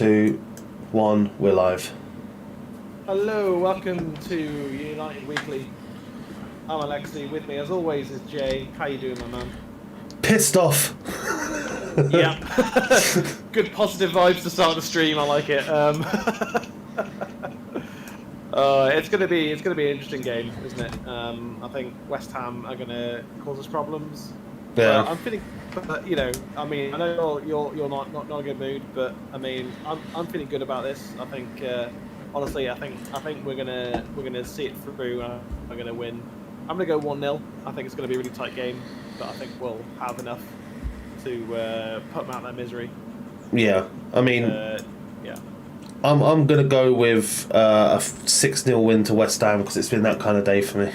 2, 1, we're live. Hello, welcome to United Weekly. I'm Alexi. With me, as always, is Jay. How you doing, my man? Pissed off. Yeah. Good positive vibes to start the stream. I like it. It's gonna be an interesting game, isn't it? I think West Ham are gonna cause us problems. Yeah. I'm feeling, you know, I mean, I know you're not in a good mood, but I mean, I'm feeling good about this. I think, honestly, I think we're gonna see it through. We're gonna win. I'm gonna go 1-0. I think it's gonna be a really tight game, but I think we'll have enough to put them out of their misery. Yeah, I mean, yeah. I'm gonna go with a 6-0 win to West Ham because it's been that kind of day for me.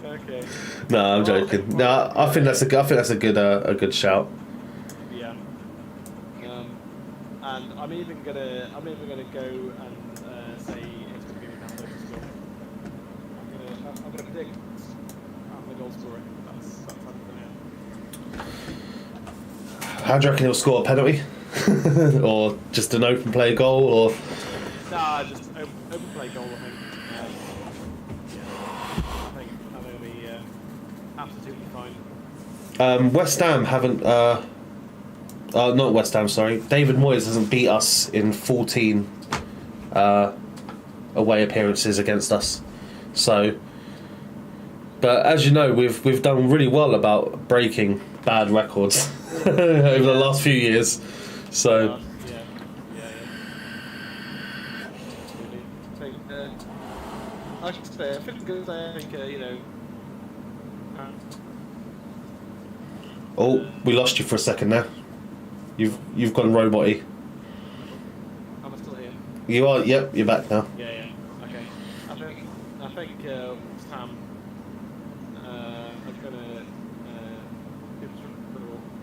Okay. No, I'm joking. No, I think that's a good shout. Yeah. And I'm even gonna go and say it's gonna be Ronaldo to score. I'm gonna predict I'm the goal scorer. That's How do you reckon he'll score a penalty? Or just an open play goal, or? Nah, just open play goal, I think. I think it'll be absolutely fine. West Ham haven't. Not West Ham. Sorry, David Moyes hasn't beat us in 14 away appearances against us. So, but as you know, we've done really well about breaking bad records over the last few years. So. Yeah. Absolutely. I should say, I think good. I think you know. Oh, we lost you for a second there. You've gone robot-y. Am I still here? You are. Yep, you're back now. Yeah. Okay. I think West Ham are gonna.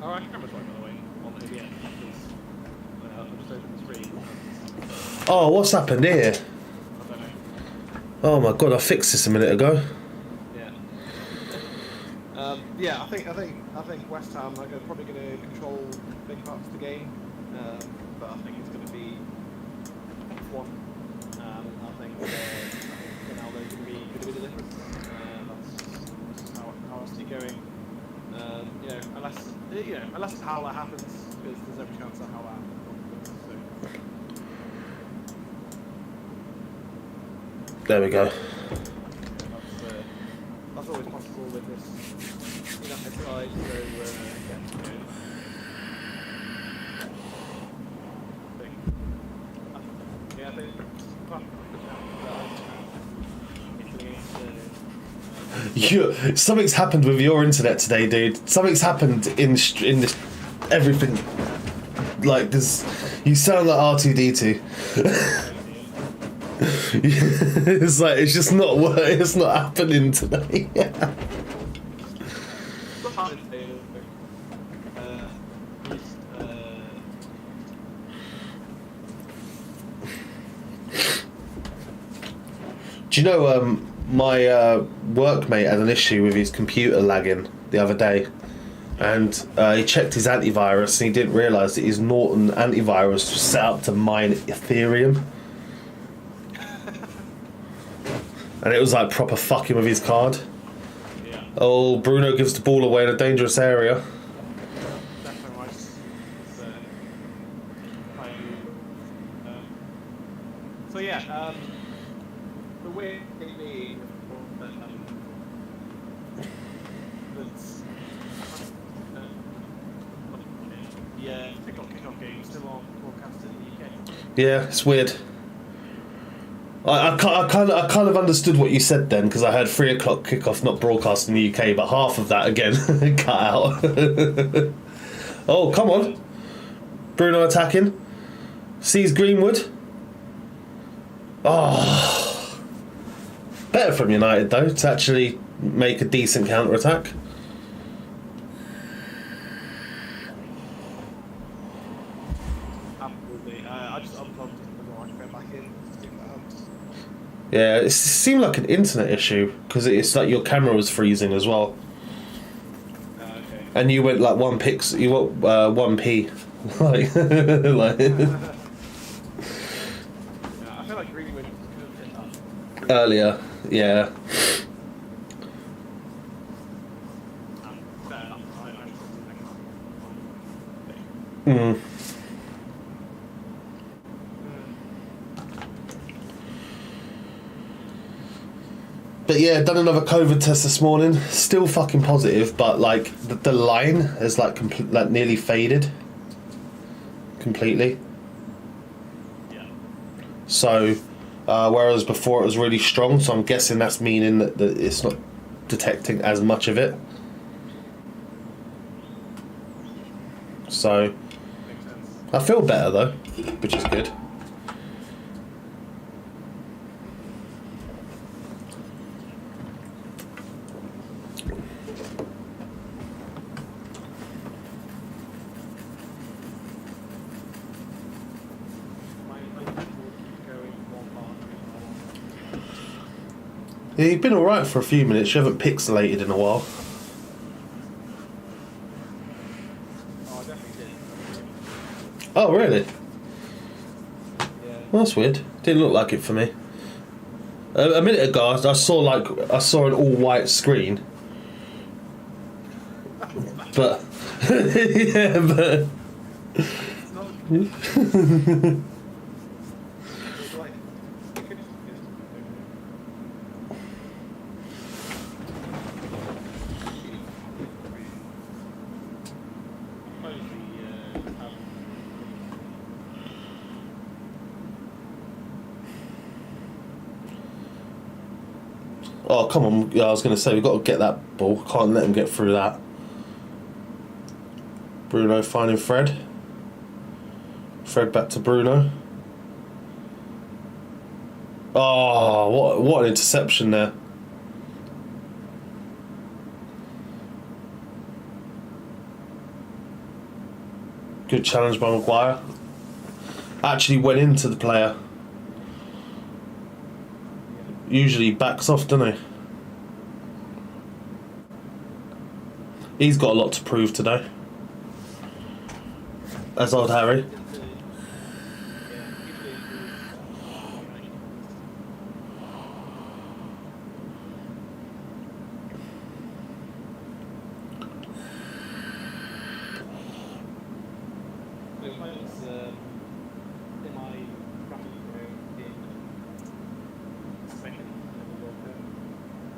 Oh, I can't remember by the way. On OBS because I'll just open the screen. Oh, what's happened here? I don't know. Oh my god, I fixed this a minute ago. Yeah, I think West Ham are probably going to control big parts of the game, but I think it's going to be 1. I think Ronaldo's going to be the difference. That's how I see it going. Unless how that happens, because there's every chance that how that happens. So. There we go. That's always possible with this United side, so I think Something's happened with your internet today, dude. Something's happened in this everything. Like this, you sound like R2D2. It's like it's just not working. It's not happening today. Do you know my workmate had an issue with his computer lagging the other day, and he checked his antivirus and he didn't realise that his Norton antivirus was set up to mine Ethereum. And it was like proper fucking with his card. Yeah. Oh, Bruno gives the ball away in a dangerous area. Definitely right. So yeah, the way maybe kickoff game still on broadcast in the UK. Yeah, it's weird. I kind of understood what you said then, because I heard 3 o'clock kickoff not broadcast in the UK, but half of that again cut out. Oh, come on. Bruno attacking. Sees Greenwood. Oh. Better from United, though, to actually make a decent counter-attack. Absolutely. I just unplugged before I go back in. Yeah, it seemed like an internet issue, because it's like your camera was freezing as well. Okay. And you went like 1 pix, you went 1p like, like Yeah, I feel like Greenwood could have hit that. earlier. Yeah. Fair enough. I Mm. But yeah, done another COVID test this morning. Still fucking positive, but like the line has like like nearly faded completely. Yeah. So, whereas before it was really strong, so I'm guessing that's meaning that it's not detecting as much of it. So, Makes sense. I feel better though, which is good. My will keep going one part. Yeah, you've been alright for a few minutes. You haven't pixelated in a while. Oh, I definitely did. Oh, really? Yeah. Well, that's weird. Didn't look like it for me. A minute ago, I saw an all-white screen. But yeah, but It's not. It's like. It could just. oh, come on! Yeah, I was going to say we've got to get that ball. Can't let him get through that. Bruno finding Fred. Fred back to Bruno. Oh, what an interception there! Good challenge by Maguire. Actually went into the player. Usually backs off, doesn't he? He's got a lot to prove today. As old Harry.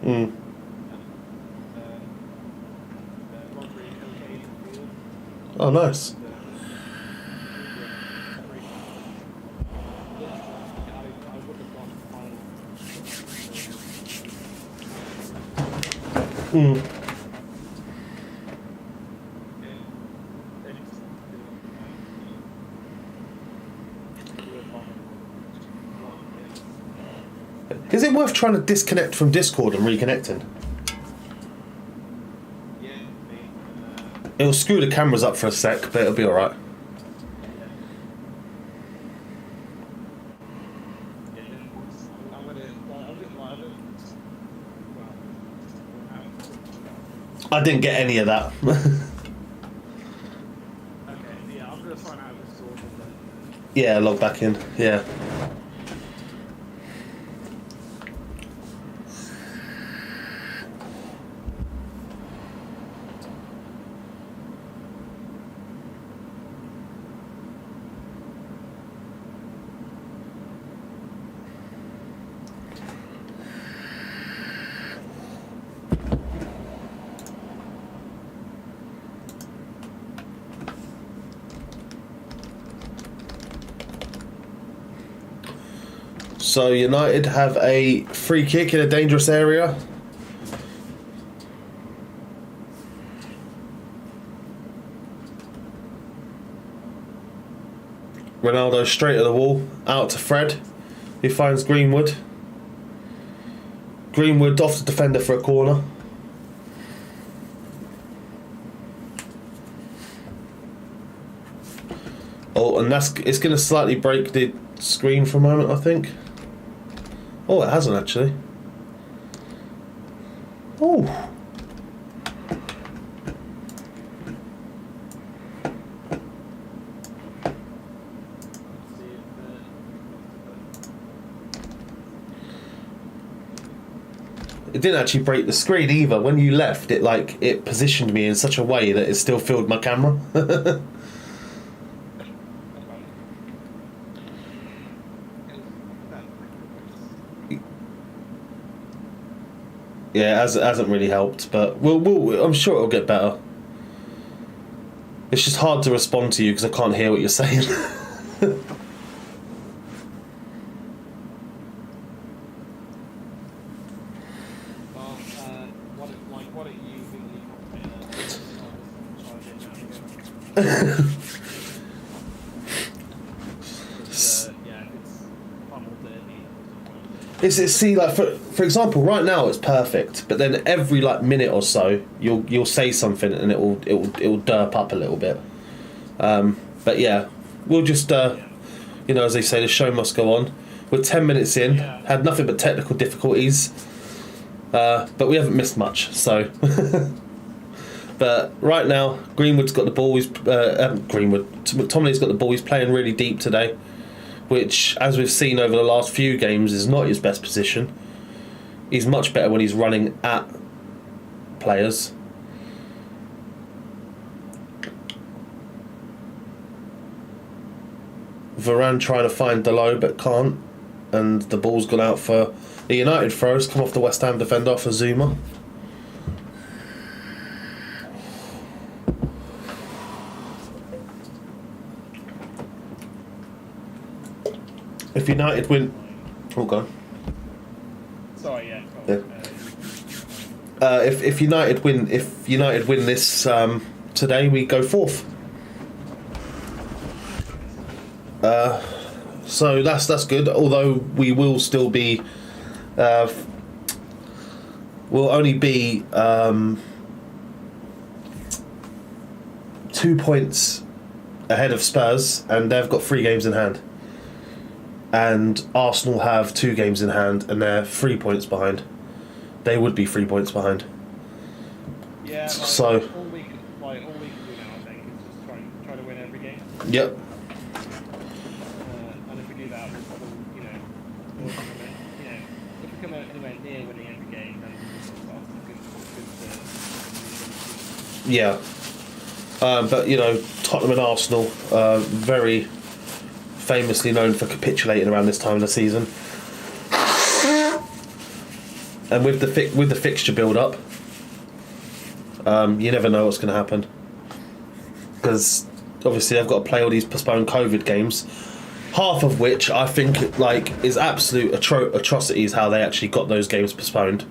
Mm. Oh, nice. Mm. Is it worth trying to disconnect from Discord and reconnecting? It'll screw the cameras up for a sec, but it'll be alright. I didn't get any of that. Yeah, log back in. Yeah. So United have a free kick in a dangerous area. Ronaldo straight at the wall, out to Fred, who finds Greenwood. Greenwood off the defender for a corner. Oh, and it's going to slightly break the screen for a moment, I think. Oh, it hasn't actually. Oh. it didn't actually break the screen either. When you left, it positioned me in such a way that it still filled my camera. Yeah, it hasn't really helped, but I'm sure it'll get better. It's just hard to respond to you because I can't hear what you're saying. What are you See, like for example, right now it's perfect, but then every minute or so you'll say something and it will derp up a little bit. But yeah, we'll just as they say, the show must go on. We're 10 minutes in, had nothing but technical difficulties, but we haven't missed much. So, but right now Greenwood's got the ball. McTominay's got the ball. He's playing really deep today, which, as we've seen over the last few games, is not his best position. He's much better when he's running at players. Varane trying to find Dalot but can't, and the ball's gone out for a United throw. It's come off the West Ham defender for Zuma. If United win, go. Sorry, yeah. If United win this today, we go fourth. So that's good. Although we will still be, we'll only be 2 points ahead of Spurs, and they've got 3 games in hand. And Arsenal have 2 games in hand, and they're 3 points behind. They would be 3 points behind. Yeah. So all we can do now, I think, is just try to win every game. Yep. And if we do that, we'll if we come anywhere near winning every game, then we'll start Yeah. But Tottenham and Arsenal, very famously known for capitulating around this time of the season, and with the fixture build up, you never know what's going to happen, because obviously they've got to play all these postponed COVID games, half of which I think is absolute atrocities how they actually got those games postponed.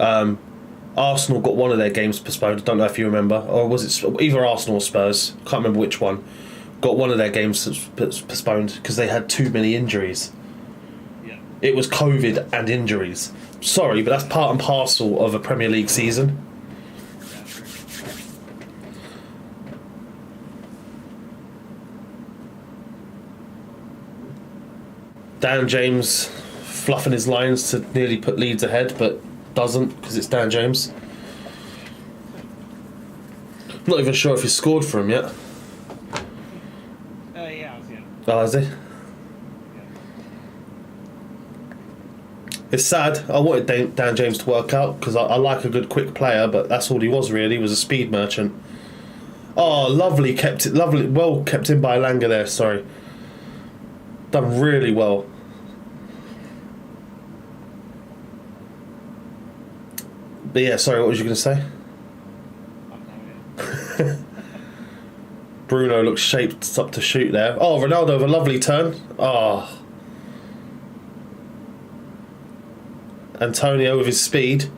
Arsenal got one of their games postponed. I don't know if you remember, or was it either Arsenal or Spurs? Can't remember which one. Got one of their games postponed because they had too many injuries. Yeah. It was COVID and injuries. Sorry, but that's part and parcel of a Premier League season. Dan James fluffing his lines to nearly put Leeds ahead, but doesn't because it's Dan James. Not even sure if he's scored for him yet. Oh, has he? Yeah. It's sad. I wanted Dan James to work out because I like a good quick player, but that's all he was really. He was a speed merchant. Oh, lovely well kept in by Langer there. Sorry, done really well. But yeah, sorry. What was you going to say? Bruno looks shaped up to shoot there. Oh, Ronaldo with a lovely turn. Oh. Antonio with his speed.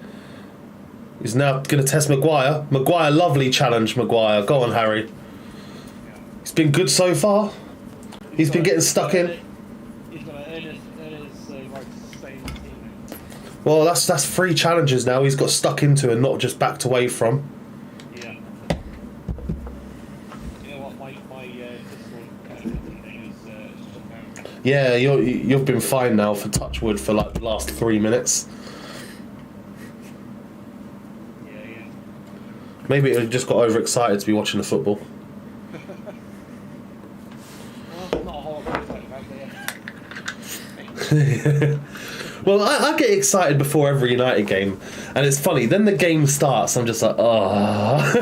He's now going to test Maguire. Maguire, lovely challenge, Maguire. Go on, Harry. He's been good so far. He's been getting stuck in. He's got to earn his right to stay in the team. Well, that's 3 challenges now he's got stuck into and not just backed away from. Yeah, you've been fine now for Touchwood for the last 3 minutes. Yeah. Maybe it just got overexcited to be watching the football. Well, not a whole lot about Well, I get excited before every United game, and it's funny. Then the game starts, I'm just like, oh,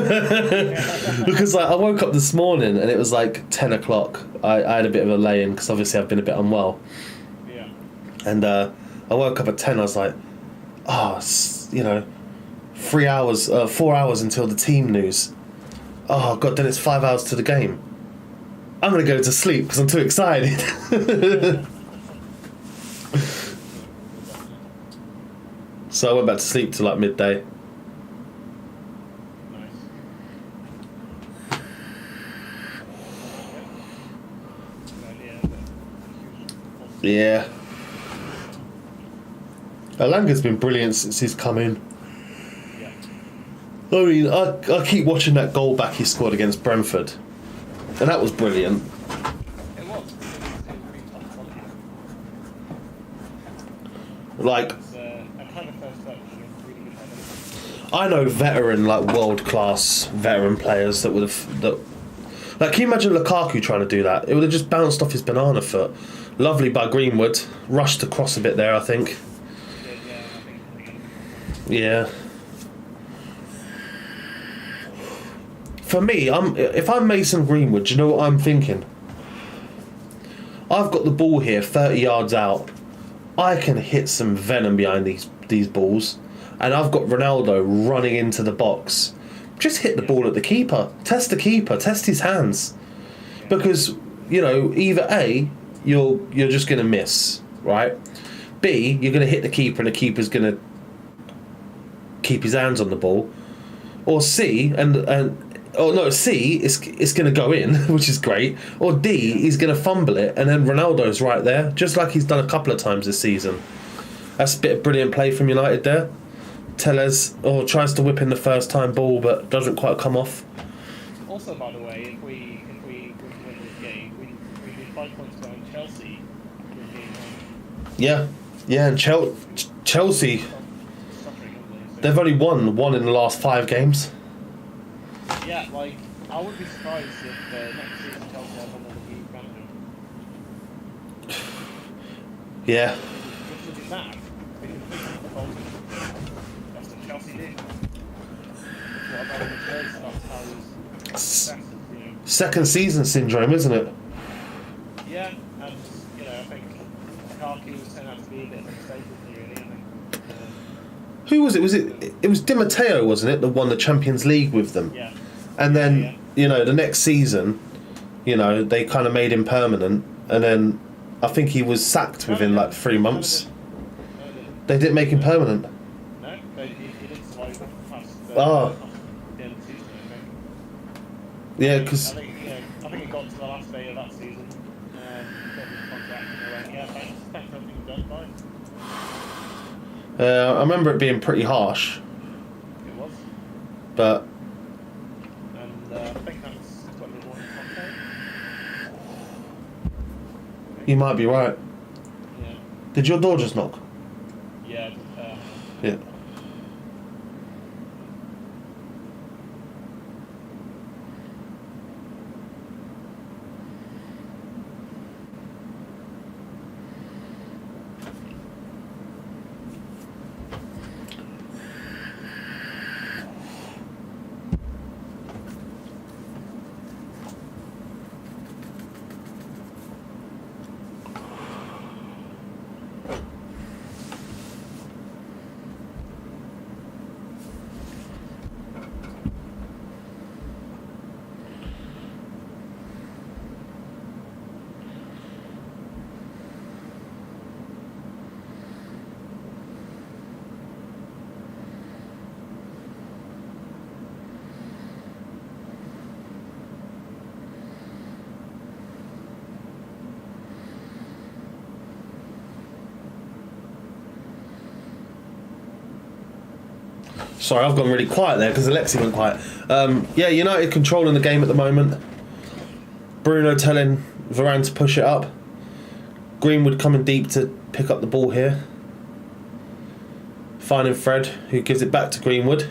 because like I woke up this morning and it was like 10 o'clock. I had a bit of a lay-in because obviously I've been a bit unwell. Yeah. And I woke up at 10. I was like, oh, 4 hours until the team news. Oh god, then it's 5 hours to the game. I'm gonna go to sleep because I'm too excited. So I went back to sleep till like midday. Yeah. Alanga's been brilliant since he's come in. I mean, I keep watching that goal back he scored against Brentford. And that was brilliant. It was. Like, I know veteran, like world-class veteran players that would have... Like, can you imagine Lukaku trying to do that? It would have just bounced off his banana foot. Lovely by Greenwood. Rushed across a bit there, I think. Yeah. For me, if I'm Mason Greenwood, do you know what I'm thinking? I've got the ball here 30 yards out. I can hit some venom behind these balls. And I've got Ronaldo running into the box. Just hit the ball at the keeper. Test the keeper. Test his hands. Because, either A, you're just going to miss, right? B, you're going to hit the keeper and the keeper's going to keep his hands on the ball. Or C, C, it's going to go in, which is great. Or D, he's going to fumble it, and then Ronaldo's right there, just like he's done a couple of times this season. That's a bit of brilliant play from United there. Tellez tries to whip in the first time ball, but doesn't quite come off. Also, by the way, if we win this game, we need 5 points behind Chelsea. Yeah, and Chelsea, they've only won one in the last 5 games. Yeah, like, I would be surprised if next season Chelsea have another league manager. Yeah. Which would be mad, because that's what Chelsea did. What about the Chelsea? That's how Second season syndrome, isn't it? Yeah, and, I think Lukaku was turned out to be a bit of a mistake, really, I think. Who was it? It was Di Matteo, wasn't it, that won the Champions League with them? Yeah. And then, the next season, they kind of made him permanent. And then I think he was sacked within, 3 months. They didn't make him permanent. No, but he didn't survive past the end of the season, I think. Yeah, because... I think it got to the last day of that season. Got his contract and they went, thanks for everything you've done, bye. I remember it being pretty harsh. It was. But... I think that's what they wanted to say. You might be right. Yeah. Did your door just knock? Yeah. Yeah. Sorry, I've gone really quiet there because Alexi went quiet. United controlling the game at the moment. Bruno telling Varane to push it up. Greenwood coming deep to pick up the ball here. Finding Fred, who gives it back to Greenwood.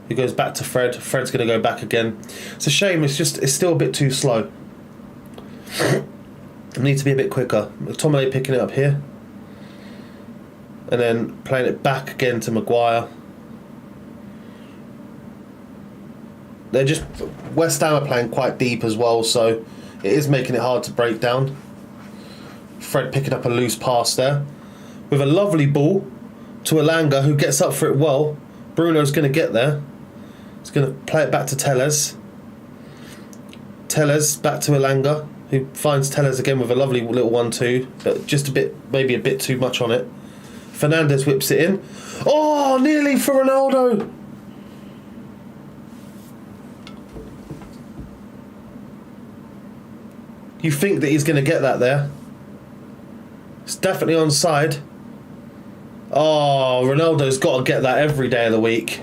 Who goes back to Fred. Fred's going to go back again. It's a shame, it's still a bit too slow. Need to be a bit quicker. McTominay picking it up here. And then playing it back again to Maguire. They're just... West Ham are playing quite deep as well, so it is making it hard to break down. Fred picking up a loose pass there. With a lovely ball to Elanga, who gets up for it well. Bruno's going to get there. He's going to play it back to Telles. Telles back to Elanga, who finds Telles again with a lovely little 1-2, but just a bit, maybe a bit too much on it. Fernandes whips it in. Oh, nearly for Ronaldo. You think that he's going to get that there. It's definitely onside. Oh, Ronaldo's got to get that every day of the week.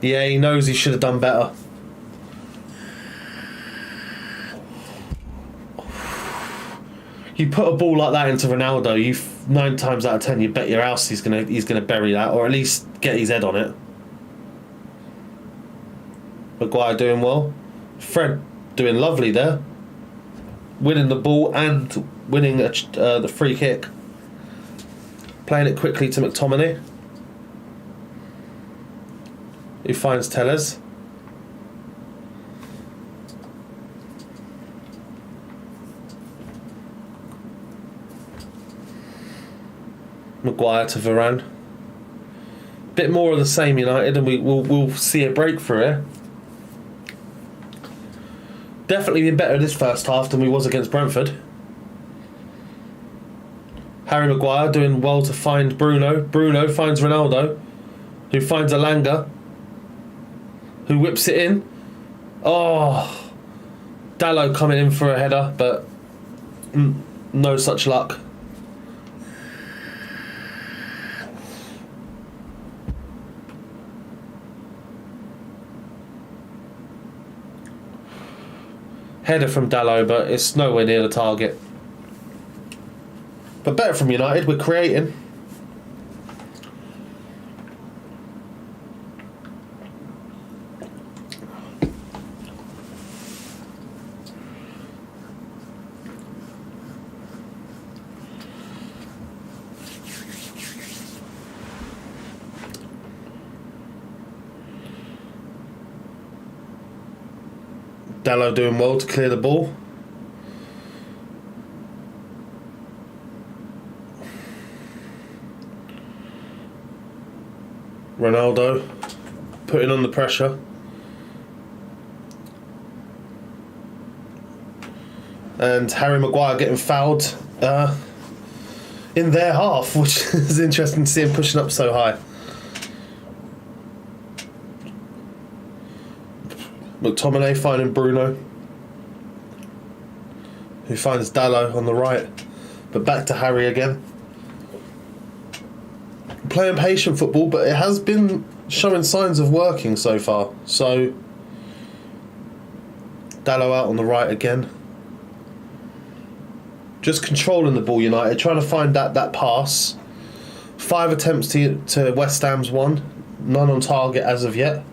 Yeah, he knows he should have done better. You put a ball like that into Ronaldo, 9 times out of 10 you bet your house he's gonna bury that, or at least get his head on it. Maguire doing well. Fred doing lovely there. Winning the ball and winning the free kick. Playing it quickly to McTominay, who finds Telles. Maguire to Varane. Bit more of the same United, and we'll see a breakthrough here. Definitely been better this first half than we was against Brentford. Harry Maguire doing well to find Bruno. Bruno finds Ronaldo, who finds Elanga, who whips it in. Oh, Dalot coming in for a header, but no such luck. Header from Dalot, but it's nowhere near the target. But better from United, we're creating. Dalot doing well to clear the ball. Ronaldo putting on the pressure. And Harry Maguire getting fouled in their half, which is interesting to see him pushing up so high. McTominay finding Bruno, who finds Dalot on the right, but back to Harry again. Playing patient football, but it has been showing signs of working so far. So Dalot out on the right again. Just controlling the ball, United, trying to find that pass. 5 attempts to West Ham's 1, none on target as of yet.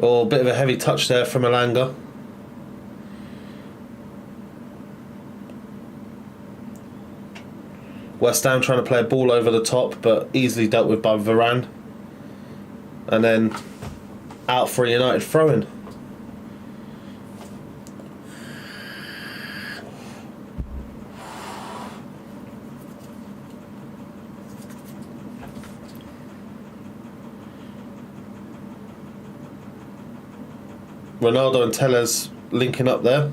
Oh, a bit of a heavy touch there from Elanga. West Ham trying to play a ball over the top, but easily dealt with by Varane. And then out for a United throw-in. Ronaldo and Telles linking up there,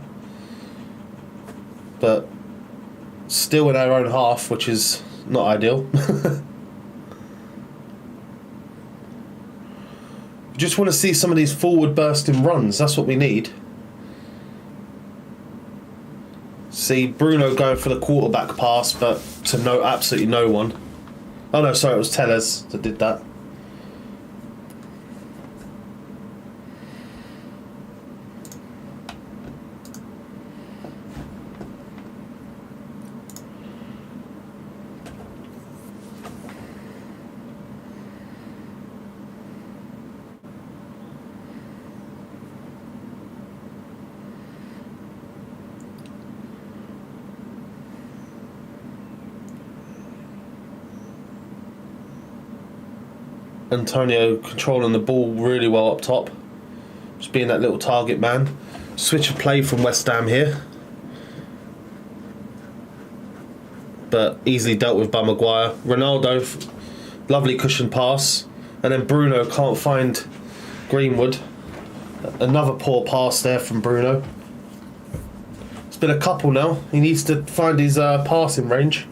but still in our own half, which is not ideal. Just want to see some of these forward bursting runs. That's what we need. See Bruno going for the quarterback pass, but to absolutely no one. Oh no, sorry, it was Telles that did that. Antonio controlling the ball really well up top. Just being that little target man. Switch of play from West Ham here. But easily dealt with by Maguire. Ronaldo, lovely cushion pass. And then Bruno can't find Greenwood. Another poor pass there from Bruno. It's been a couple now. He needs to find his passing range.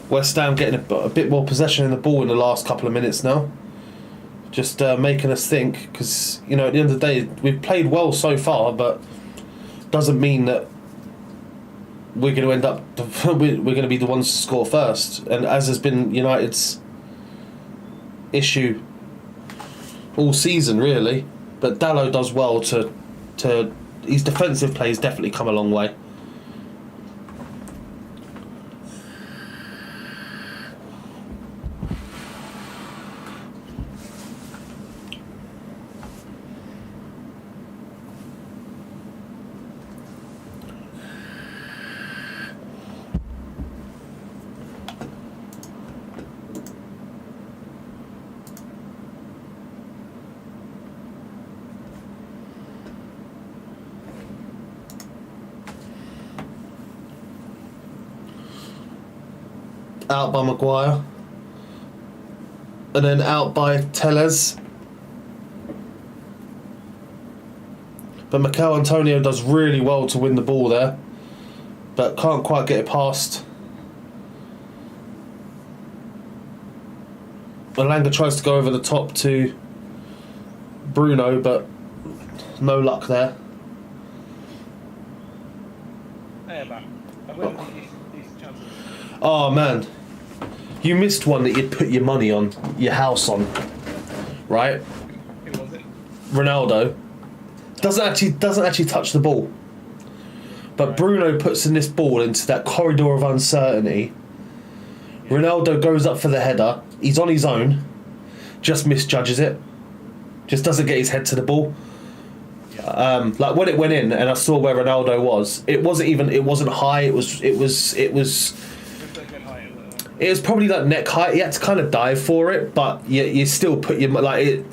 West Ham getting a bit more possession in the ball in the last couple of minutes now. Just making us think, because, you know, at the end of the day, we've played well so far, but doesn't mean that we're going to end up, we're going to be the ones to score first. And as has been United's issue all season, really. But Dalot does well to his defensive play's definitely come a long way. Out by Maguire. And then out by Tellez. But Mikel Antonio does really well to win the ball there. But can't quite get it past. Malanga tries to go over the top to Bruno, but no luck there. Oh man, you missed one that you'd put your money on, your house on, right? Who was it? Ronaldo doesn't actually touch the ball, but right. Bruno puts in this ball into that corridor of uncertainty. Yeah. Ronaldo goes up for the header. He's on his own, just misjudges it, just doesn't get his head to the ball. Yeah. Like when it went in, and I saw where Ronaldo was. It wasn't high. It was probably like neck height. You had to kind of dive for it, but you still put your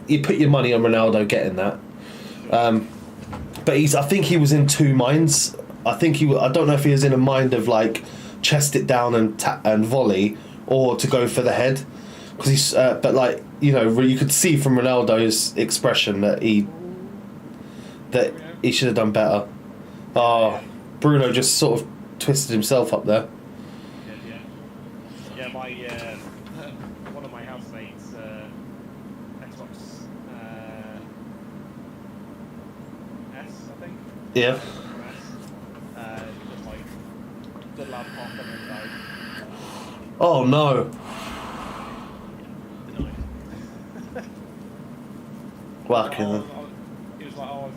you put your money on Ronaldo getting that. But I think he was in two minds. I don't know if he was in a mind of like chest it down and volley, or to go for the head, because he's. But like you could see from Ronaldo's expression that he should have done better. Bruno just sort of twisted himself up there. Yeah, my one of my housemates Xbox S, I think. Yeah. Just like the lamp off and then died. Oh no. Whacking. He was like, I was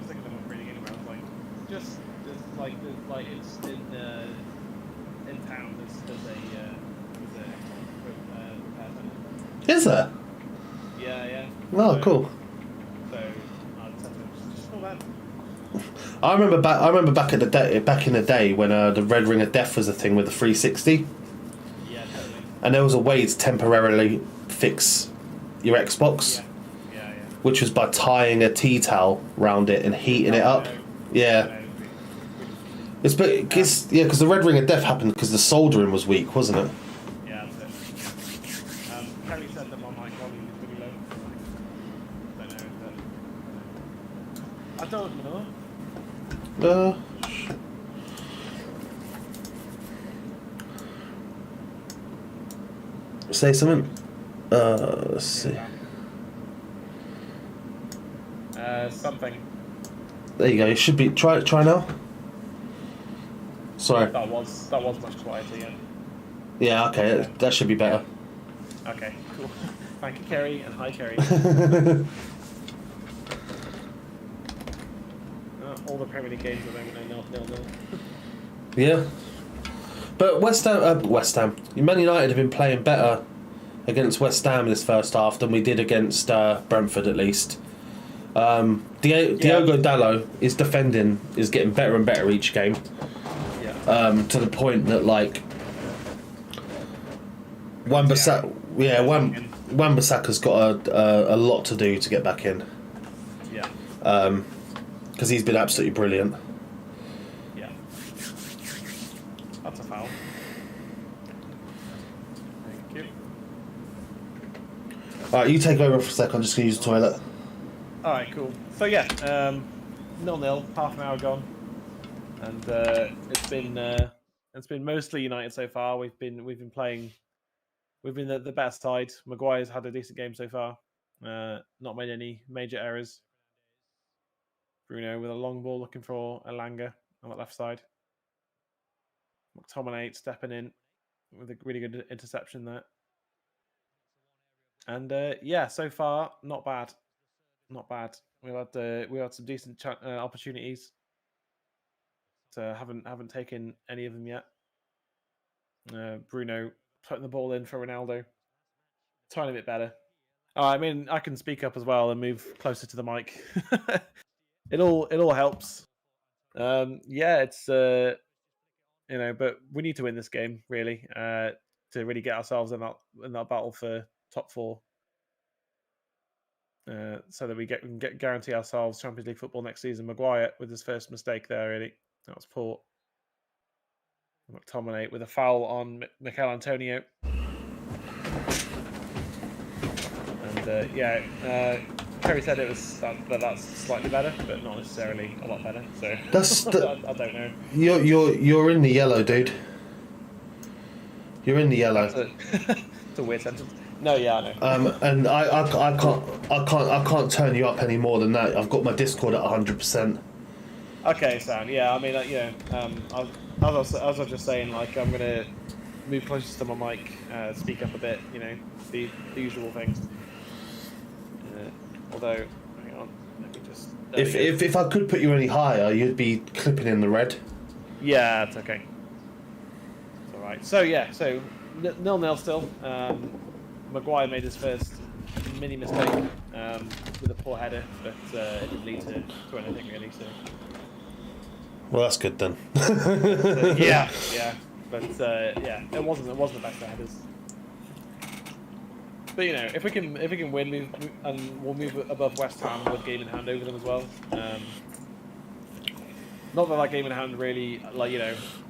thinking of reading anyway. I was like, just it's in town. There's a repair centre. Is there? Yeah. Oh, cool. So I just call that. I remember back in the day when the Red Ring of Death was a thing with the 360. Yeah, totally. And there was a way to temporarily fix your Xbox. Yeah. Which was by tying a tea towel round it and heating it up. Yeah. Because the Red Ring of Death happened because the soldering was weak, wasn't it? Yeah, that's it. Kelly said that my mic volume is pretty low. I don't know. Say something. Let's see. Something. There you go. You should be try now. Sorry. That was much quieter. Yeah. Yeah. Okay. That should be better. Okay, cool. Thank you, Kerry, and hi, Kerry. All the Premier League games at the moment are 0-0. Yeah. But West Ham, Man United have been playing better against West Ham this first half than we did against Brentford, at least. Diogo Dalot is getting better and better each game. Yeah. To the point that Wan-Bissaka's got a lot to do to get back in. Yeah. Because he's been absolutely brilliant. Yeah. That's a foul. Thank you. Alright, you take over for a sec. I'm just going to use the toilet. Alright, cool. So yeah, 0-0, half an hour gone, and it's been mostly United so far. We've been the best side. Maguire's had a decent game so far. Not made any major errors. Bruno with a long ball looking for Elanga on the left side. McTominay stepping in with a really good interception there. And so far not bad. Not bad. We had some decent opportunities. Haven't taken any of them yet. Bruno putting the ball in for Ronaldo. Tiny bit better. I mean, I can speak up as well and move closer to the mic. It all helps. It's but we need to win this game really to really get ourselves in that battle for top 4. So that we can guarantee ourselves Champions League football next season. Maguire with his first mistake there, really. That was poor. McTominay with a foul on Mikel Antonio. And Kerry said it was that's slightly better, but not necessarily a lot better. So I don't know. You're in the yellow, dude. You're in the yellow. It's a weird sentence. No, yeah, I know. And I can't turn you up any more than that. I've got my Discord at 100%. Okay, Sam. Yeah, I mean, as I was just saying, I'm gonna move closer to my mic, speak up a bit. The usual things. Although, hang on, let me just. If I could put you any higher, you'd be clipping in the red. Yeah, it's okay. It's all right. So 0-0 still. Maguire made his first mini mistake with a poor header, but it didn't lead to anything really. So. Well, that's good then. Yeah, but it wasn't the best of headers. But if we can win, we'll move above West Ham with game in hand over them as well. Not that game in hand really,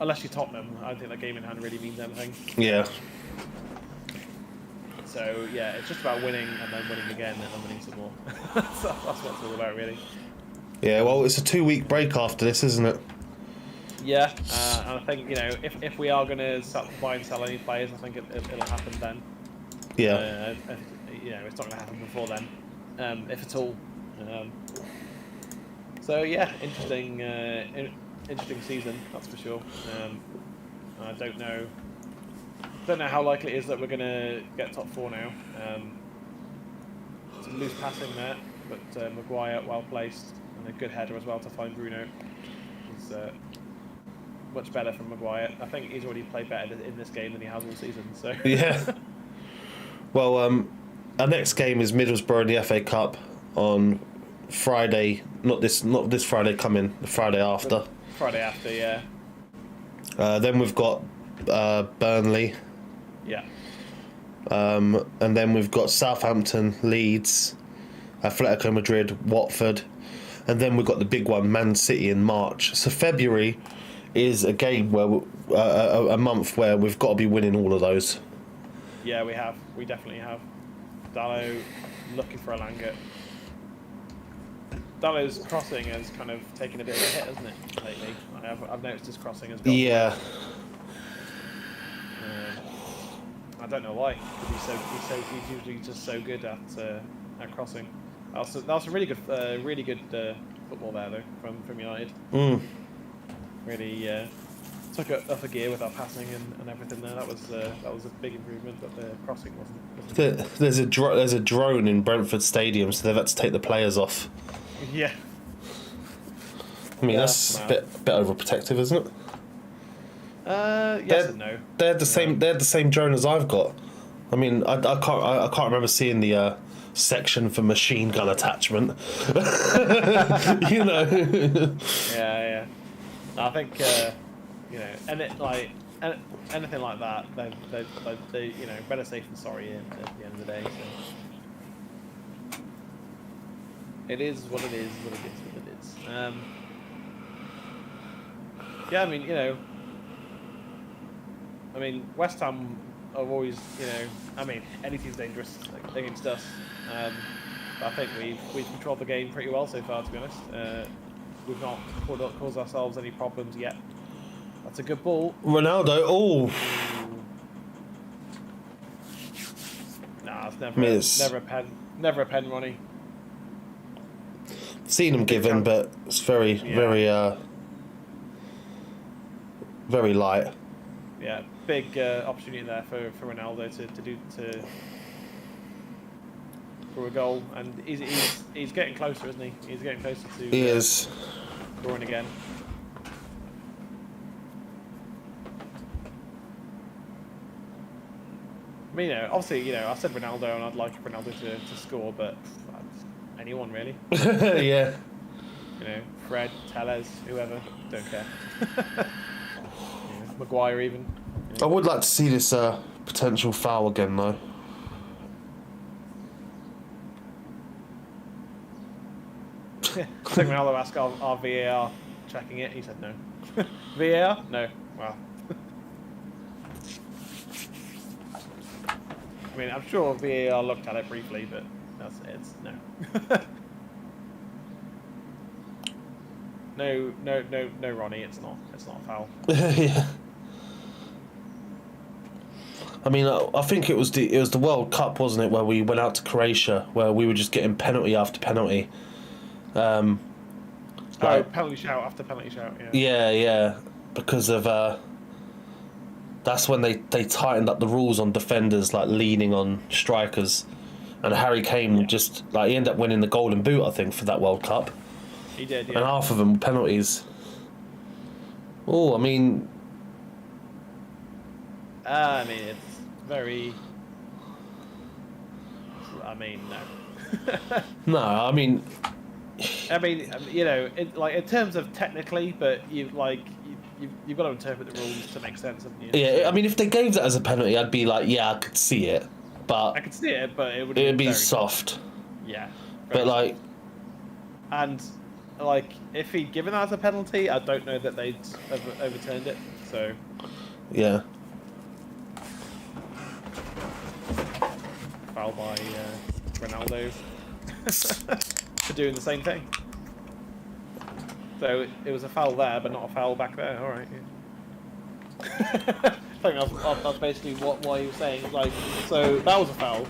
unless you're Tottenham, I don't think that game in hand really means anything. Yeah. So it's just about winning and then winning again and then winning some more. So that's what it's all about, really. Yeah, well, it's a 2-week break after this, isn't it? Yeah, and I think if we are going to start to buy and sell any players, I think it'll happen then. Yeah. It's not going to happen before then, if at all. Interesting season, that's for sure. I don't know how likely it is that we're going to get top 4 now. Some loose passing there, but Maguire well placed and a good header as well to find Bruno. He's much better from Maguire. I think he's already played better in this game than he has all season. So yeah. Well, our next game is Middlesbrough in the FA Cup on Friday. Not this Friday coming. The Friday after. The Friday after, yeah. Then we've got Burnley. Yeah. And then we've got Southampton, Leeds, Atletico Madrid, Watford, and then we've got the big one, Man City in March. So February is a game where a month where we've got to be winning all of those. Yeah, we have. We definitely have. Dalot looking for Elanga. Dalot's crossing has kind of taken a bit of a hit, hasn't it, lately? I've noticed his crossing has gone. Yeah. I don't know why. Because he's usually just so good at crossing. That was a really good football there though from United. Mm. Really took it off a gear with our passing and everything there. That was a big improvement, but the crossing wasn't. There's a drone in Brentford Stadium, so they've had to take the players off. Yeah. I mean, that's a bit overprotective, isn't it? Yes and no. They had the same. They had the same drone as I've got. I mean, I can't remember seeing the section for machine gun attachment. You know. Yeah. I think and it like anything like that, they better safe than sorry at the end of the day. So. It is what it is. What it is. Yeah, I mean, West Ham have always, anything's dangerous against us. But I think we've controlled the game pretty well so far, to be honest. We've not caused ourselves any problems yet. That's a good ball. Ronaldo, oh. Nah, it's never a pen, Ronnie. Seen him given, but it's very light. Yeah, big opportunity there for Ronaldo for a goal, and he's getting closer, isn't he? He's getting closer to. He is scoring again. I mean, obviously, I said Ronaldo, and I'd like Ronaldo to score, but anyone really. Yeah. Fred, Tellez, whoever, don't care. Maguire even. I would like to see this potential foul again, though. I think Ronaldo asked our VAR checking it. He said no. VAR? No. Wow. I mean, I'm sure VAR looked at it briefly, but it's no. No, Ronnie. It's not a foul. Yeah. I mean, I think it was the World Cup, wasn't it, where we went out to Croatia, where we were just getting penalty after penalty. Penalty shout after penalty shout. Yeah, because of that's when they tightened up the rules on defenders, like leaning on strikers, and Harry Kane just he ended up winning the Golden Boot, I think, for that World Cup. He did, yeah. And half of them were penalties. Oh, I mean, it's very. No. No, I mean, in terms of technically, but you've got to interpret the rules to make sense, haven't you? Yeah, I mean, if they gave that as a penalty, I'd be like, yeah, I could see it, but I could see it, but it would be soft. Yeah, but and if he'd given that as a penalty, I don't know that they'd overturned it. So yeah. Foul by Ronaldo for doing the same thing. So it was a foul there, but not a foul back there. All right. Yeah. I think that's basically why he was saying. So that was a foul,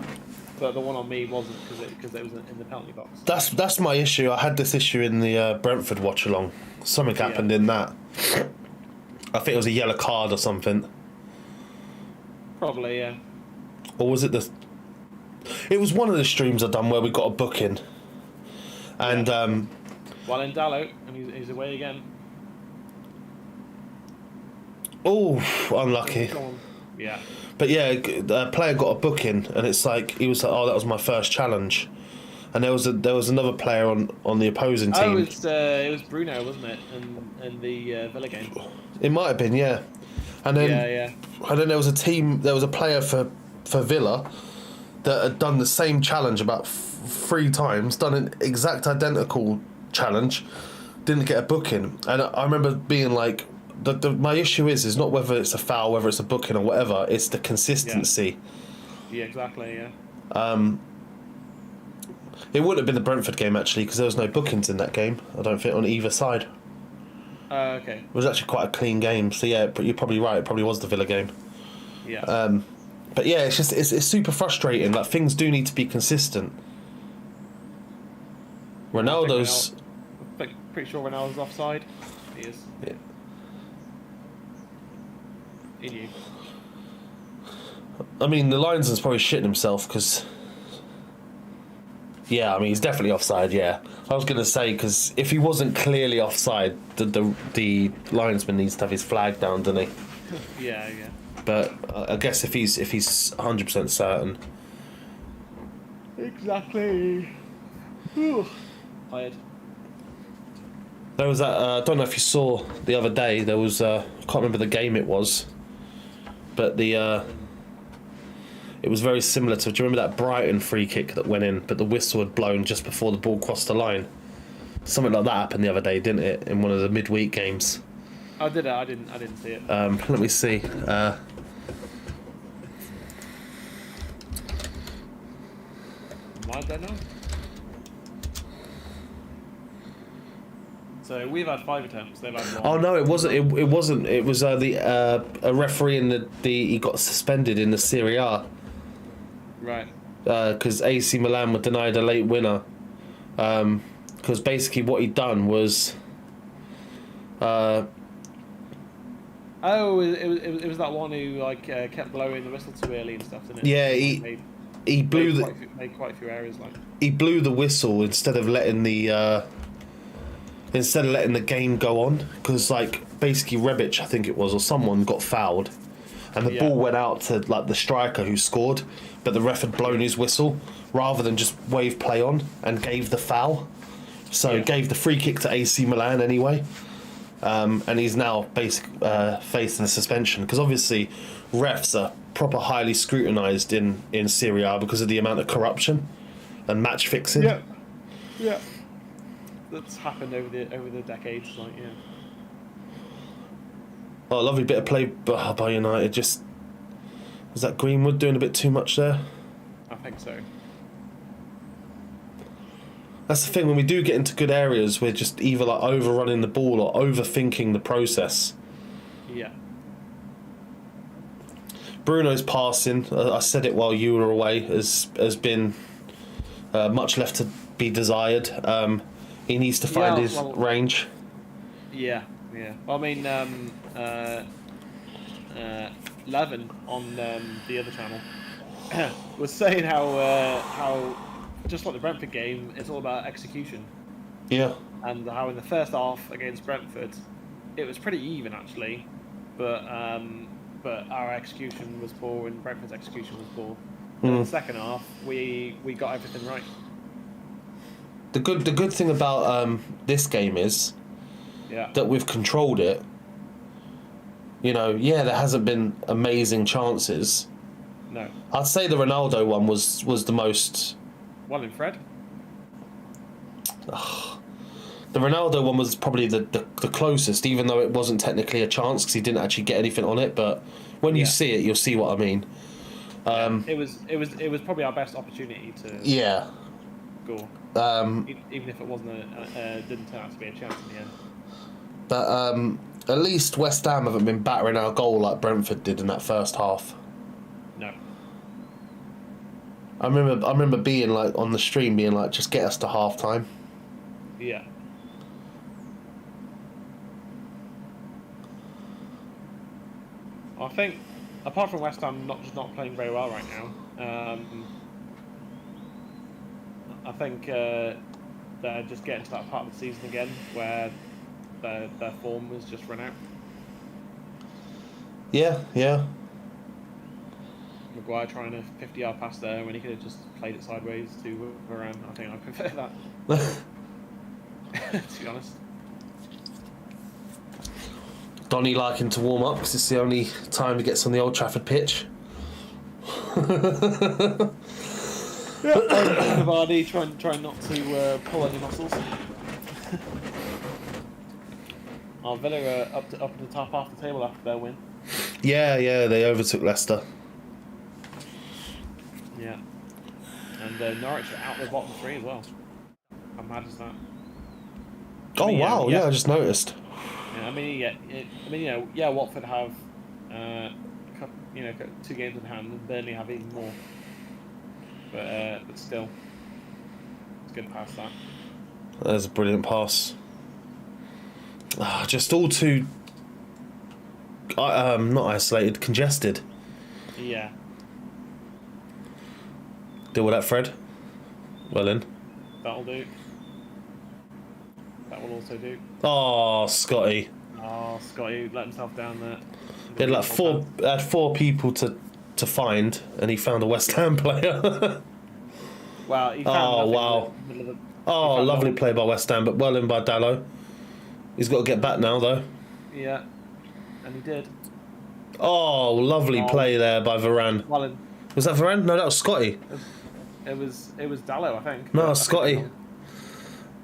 but the one on me wasn't because it was in the penalty box. That's my issue. I had this issue in the Brentford watch-along. Something happened in that. I think it was a yellow card or something. Probably, yeah. Or was it It was one of the streams I've done where we got a booking. And well, in Dallo, and he's away again. Oh, unlucky. Yeah. But yeah, a player got a booking, and it's like he was like, "Oh, that was my first challenge," and there was another player on the opposing team. Oh, it was Bruno, wasn't it? In the Villa game. It might have been, yeah. And then and then there was a player for Villa that had done the same challenge about 3 times, done an exact identical challenge, didn't get a booking, and I remember being like, my issue is not whether it's a foul, whether it's a booking or whatever, it's the consistency. Yeah, exactly, yeah. It wouldn't have been the Brentford game, actually, because there was no bookings in that game, I don't think, on either side. Okay. It was actually quite a clean game, so yeah, but you're probably right, it probably was the Villa game. Yeah. But yeah, it's just it's super frustrating. Like, things do need to be consistent. Ronaldo's. Pretty sure Ronaldo's offside. He is. Yeah. in you. I mean, the linesman's probably shitting himself because. Yeah, I mean, he's definitely offside. Yeah, I was gonna say because if he wasn't clearly offside, the linesman needs to have his flag down, doesn't he? Yeah. But I guess if he's 100% certain. Exactly. Whew. Tired. There was that. I don't know if you saw the other day. There was. I can't remember the game it was, but the. It was very similar to. Do you remember that Brighton free kick that went in, but the whistle had blown just before the ball crossed the line? Something like that happened the other day, didn't it? In one of the midweek games. Oh, did it? I didn't see it. Let me see. Why is that now? So we've had 5 attempts. They've had 1. Oh no, it wasn't. It wasn't. It was a referee in the he got suspended in the Serie A. Right. Because AC Milan were denied a late winner. Because basically what he'd done was. Oh, it was that one who like kept blowing the whistle too early and stuff, didn't it? Yeah, he blew made quite a few errors. Like he blew the whistle instead of letting the game go on, because like basically Rebic, I think it was, or someone got fouled, and the ball went out to like the striker who scored, but the ref had blown his whistle rather than just wave play on and gave the foul, so gave the free kick to AC Milan anyway. And he's now facing a suspension because obviously refs are proper highly scrutinised in Serie A because of the amount of corruption and match fixing. Yeah. That's happened over the decades, like Oh, a lovely bit of play by United. Just was that Greenwood doing a bit too much there? I think so. That's the thing, when we do get into good areas, we're just either like overrunning the ball or overthinking the process. Yeah. Bruno's passing, I said it while you were away, has been much left to be desired. He needs to find his range. Yeah. Well, I mean, Levin on the other channel was saying how just like the Brentford game, it's all about execution. Yeah. And how in the first half against Brentford, it was pretty even actually, but our execution was poor and Brentford's execution was poor. In the second half, we got everything right. The good thing about this game is that we've controlled it. You know, there hasn't been amazing chances. No. I'd say the Ronaldo one was the most. Well, in Fred. The Ronaldo one was probably the closest, even though it wasn't technically a chance because he didn't actually get anything on it. But when you see it, you'll see what I mean. It was probably our best opportunity to score. Even if it wasn't didn't turn out to be a chance in the end. But at least West Ham haven't been battering our goal like Brentford did in that first half. No. I remember being like on the stream, being like, just get us to half time. Yeah. I think, apart from West Ham not playing very well right now, I think they're just getting to that part of the season again where their form was just run out. Yeah. Maguire trying a 50-yard pass there when he could have just played it sideways to Varane. I think I prefer that. To be honest. Donny liking to warm up because it's the only time he gets on the Old Trafford pitch. Vardy trying not to pull any muscles. Villa are up at the top half of the table after their win. Yeah, they overtook Leicester. Yeah, and Norwich are out the bottom 3 as well. How mad is that? Wow! I just noticed. Yeah, Watford have, 2 games in hand, and Burnley have even more. But still, it's good past that. There's a brilliant pass. Just all too. not isolated, congested. Yeah. Deal with that, Fred. Well in. That'll do. That will also do. Oh, Scotty. Oh, Scotty let himself down there. He had like four people to find, and he found a West Ham player. Wow. He found wow. Lovely play by West Ham, but well in by Dallo. He's got to get back now, though. Yeah, and he did. Oh, lovely play there by Varane. Well in. Was that Varane? No, that was Scotty. It was Dallo, I think. No, Scotty.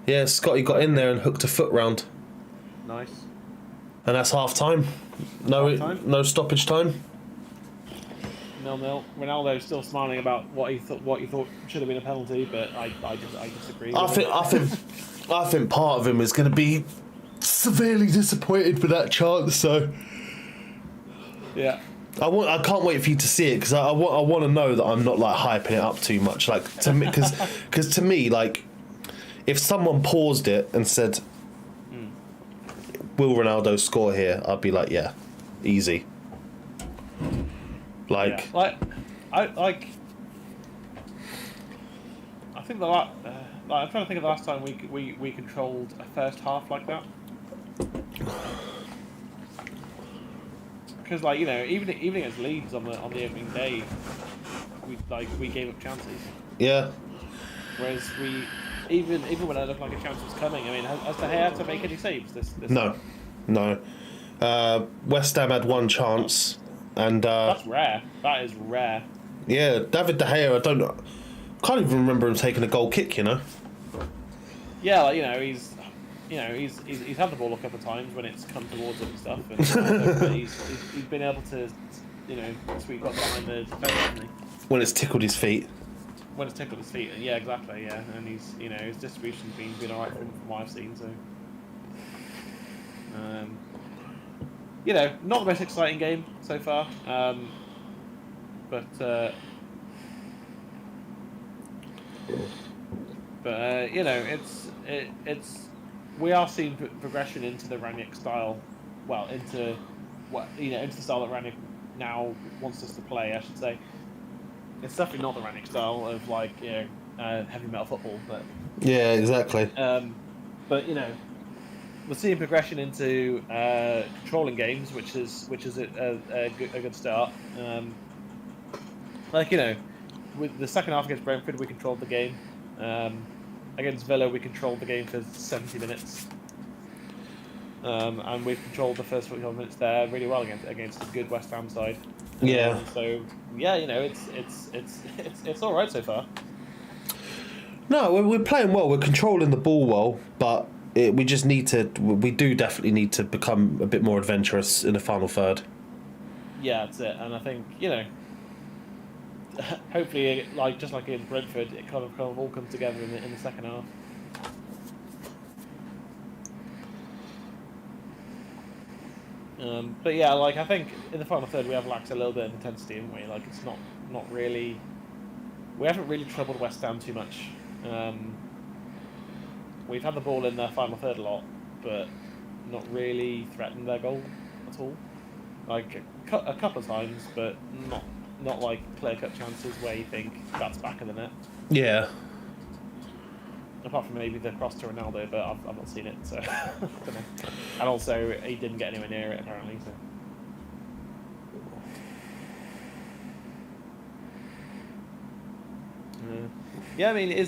Yeah, Scotty got in there and hooked a foot round. Nice. And that's half time. No stoppage time. 0-0. Ronaldo's still smiling about what he thought should have been a penalty, but I disagree. I think part of him is going to be severely disappointed with that chance. So yeah, I can't wait for you to see it, because I want to know that I'm not like hyping it up too much. Like, to me, because to me, like, if someone paused it and said, "Will Ronaldo score here?" I'd be like, "Yeah, easy." Like, yeah. I think I'm trying to think of the last time we controlled a first half like that. Because, like, you know, even against Leeds on the opening day, we gave up chances. yeah. Whereas even when it looked like a chance was coming, I mean, has De Gea to make any saves this No. West Ham had one chance, and that's rare. That is rare. Yeah, David De Gea. Can't even remember him taking a goal kick. You know. Yeah, like, he's had the ball a couple of times when it's come towards him and stuff, and but he's been able to, sweep up behind the defender, hasn't he? When it's tickled his feet. When it's tickled his feet, yeah, exactly, yeah, and he's, his distribution's been alright from what I've seen, so. Not the most exciting game so far, but it's we are seeing progression into the Ranić style, into the style that Ranić now wants us to play, I should say. It's definitely not the Ranić style of heavy metal football, but yeah, exactly. But we're seeing progression into controlling games, which is a good start. With the second half against Brentford, we controlled the game. Against Villa, we controlled the game for 70 minutes, and we've controlled the first 45 minutes there really well against a good West Ham side. Yeah. So yeah, it's all right so far. No, we're playing well. We're controlling the ball well, but we do definitely need to become a bit more adventurous in the final third. Yeah, that's it. And I think, hopefully, just like in Brentford, it kind of all comes together in the second half. But yeah, I think in the final third we have lacked a little bit of intensity, haven't we? It's not really. We haven't really troubled West Ham too much. We've had the ball in their final third a lot, but not really threatened their goal at all. A couple of times, but not like clear-cut chances where you think that's back of the net. Yeah. Apart from maybe the cross to Ronaldo, but I've not seen it, so I don't know. And also, he didn't get anywhere near it apparently. So. Yeah, I mean,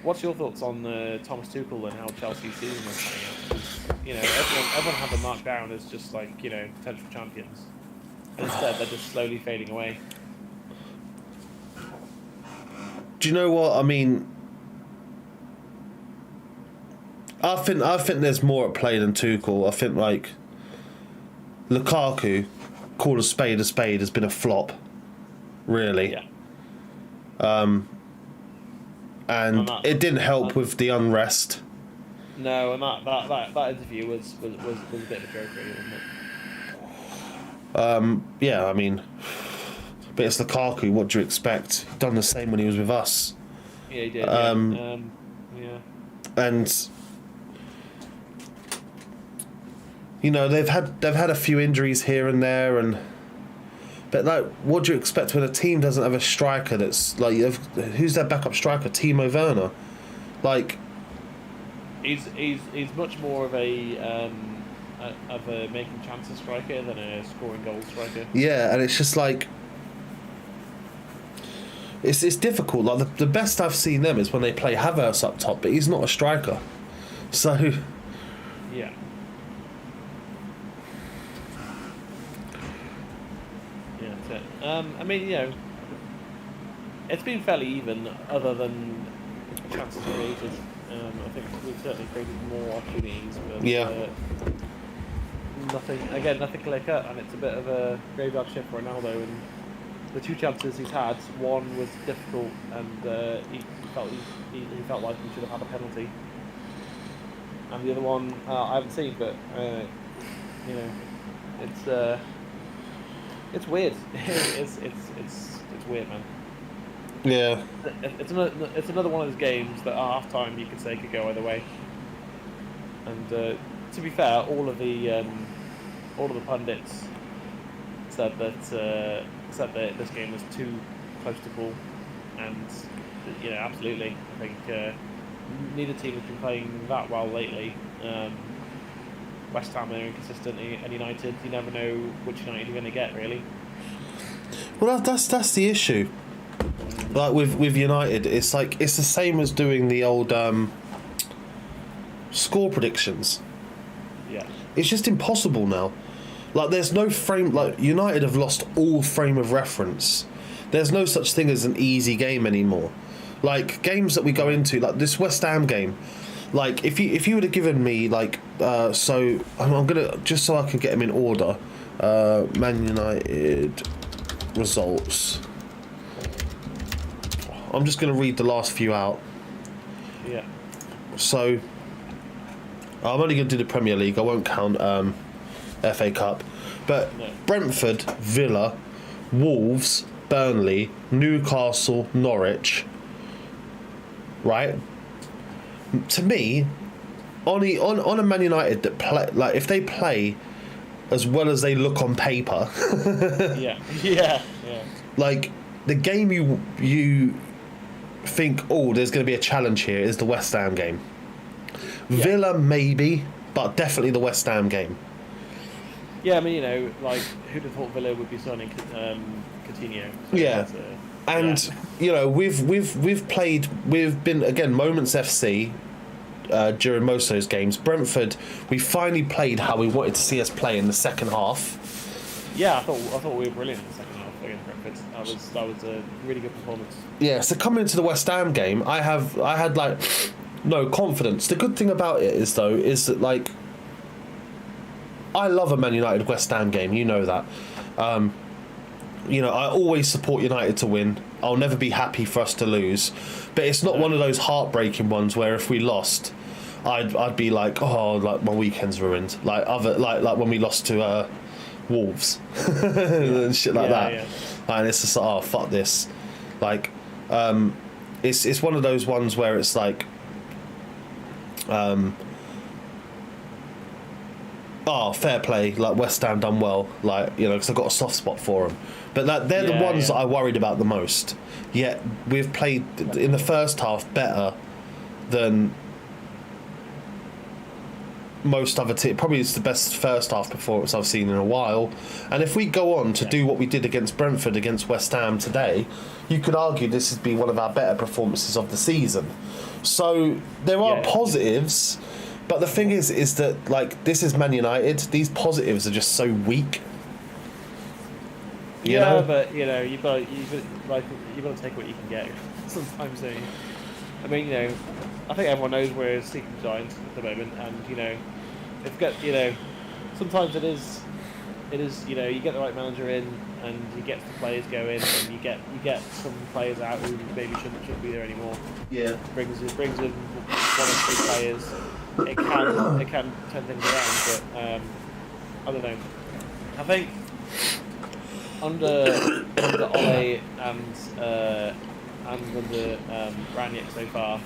what's your thoughts on Thomas Tuchel and how Chelsea's season was playing out? Everyone had them marked down as just potential champions. And instead, they're just slowly fading away. Do you know what I mean? I think there's more at play than Tuchel. I think Lukaku, called a spade, has been a flop. Really. Yeah. And it didn't help with the unrest. No, and that interview was a bit of a joke, really, wasn't it? Yeah, I mean, but it's Lukaku. What do you expect? He'd done the same when he was with us. Yeah, he did. Yeah. And You know, they've had a few injuries here and there, but like, what do you expect when a team doesn't have a striker that's like, who's their backup striker? Timo Werner, like. He's much more of a making chances striker than a scoring goal striker. Yeah, and it's just like. It's difficult. Like the best I've seen them is when they play Havertz up top, but he's not a striker, so. Yeah. Yeah, that's it. I mean, you know, it's been fairly even, other than chances created. I think we've certainly created more opportunities, but nothing clear cut, and it's a bit of a graveyard shift for Ronaldo. And the two chances he's had, one was difficult, and he felt like he should have had a penalty, and the other one I haven't seen, but you know, it's weird. it's weird, man. Yeah. It's another one of those games that at half time you could say could go either way. And to be fair, all of the pundits said that this game was too close to call, and you know, absolutely. I think neither team has been playing that well lately. West Ham are inconsistent, and United, you never know which United you're going to get, really. Well, that's the issue. Like with United, it's like it's the same as doing the old score predictions. Yeah. It's just impossible now. Like there's no frame. Like United have lost all frame of reference. There's no such thing as an easy game anymore. Like games that we go into, like this West Ham game. Like if you would have given me like so I'm gonna, just so I can get them in order. Man United results. I'm just going to read the last few out. Yeah. So, I'm only going to do the Premier League. I won't count FA Cup. But no. Brentford, Villa, Wolves, Burnley, Newcastle, Norwich. Right? To me, on a Man United that play, like if they play as well as they look on paper. Yeah. Like the game you think, oh, there's going to be a challenge here, is the West Ham game. Yeah. Villa maybe, but definitely the West Ham game. Yeah, I mean, you know, like who'd have thought Villa would be signing Coutinho? So yeah, and you know, we've been again Moments FC during most of those games. Brentford, we finally played how we wanted to see us play in the second half. Yeah, I thought we were brilliant in the second half against Brentford. That was a really good performance. Yeah, so coming into the West Ham game, I had like no confidence. The good thing about it is that like I love a Man United West Ham game. You know that. You know, I always support United to win. I'll never be happy for us to lose, but it's not one of those heartbreaking ones where if we lost, I'd be like, oh, like my weekend's ruined. Like when we lost to Wolves and shit like that. Yeah. And it's just like, oh, fuck this. Like, it's one of those ones where it's like, oh, fair play. Like West Ham done well. Like, you know, because I've got a soft spot for them. But like, they're the ones that I worried about the most. Yet we've played in the first half better than most other teams. Probably it's the best first half performance I've seen in a while. And if we go on to do what we did against Brentford, against West Ham today, you could argue this would be one of our better performances of the season. So there are positives, but the thing is that like this is Man United. These positives are just so weak. You know? But you know you've got to take what you can get sometimes. I mean, you know, I think everyone knows we're sleeping giants at the moment, and you know, sometimes it is, you know, you get the right manager in, and you get the players going, and you get some players out who maybe shouldn't be there anymore. Yeah, brings in one or two players. It can turn things around, but I don't know. I think under Ole and under Ranić so far,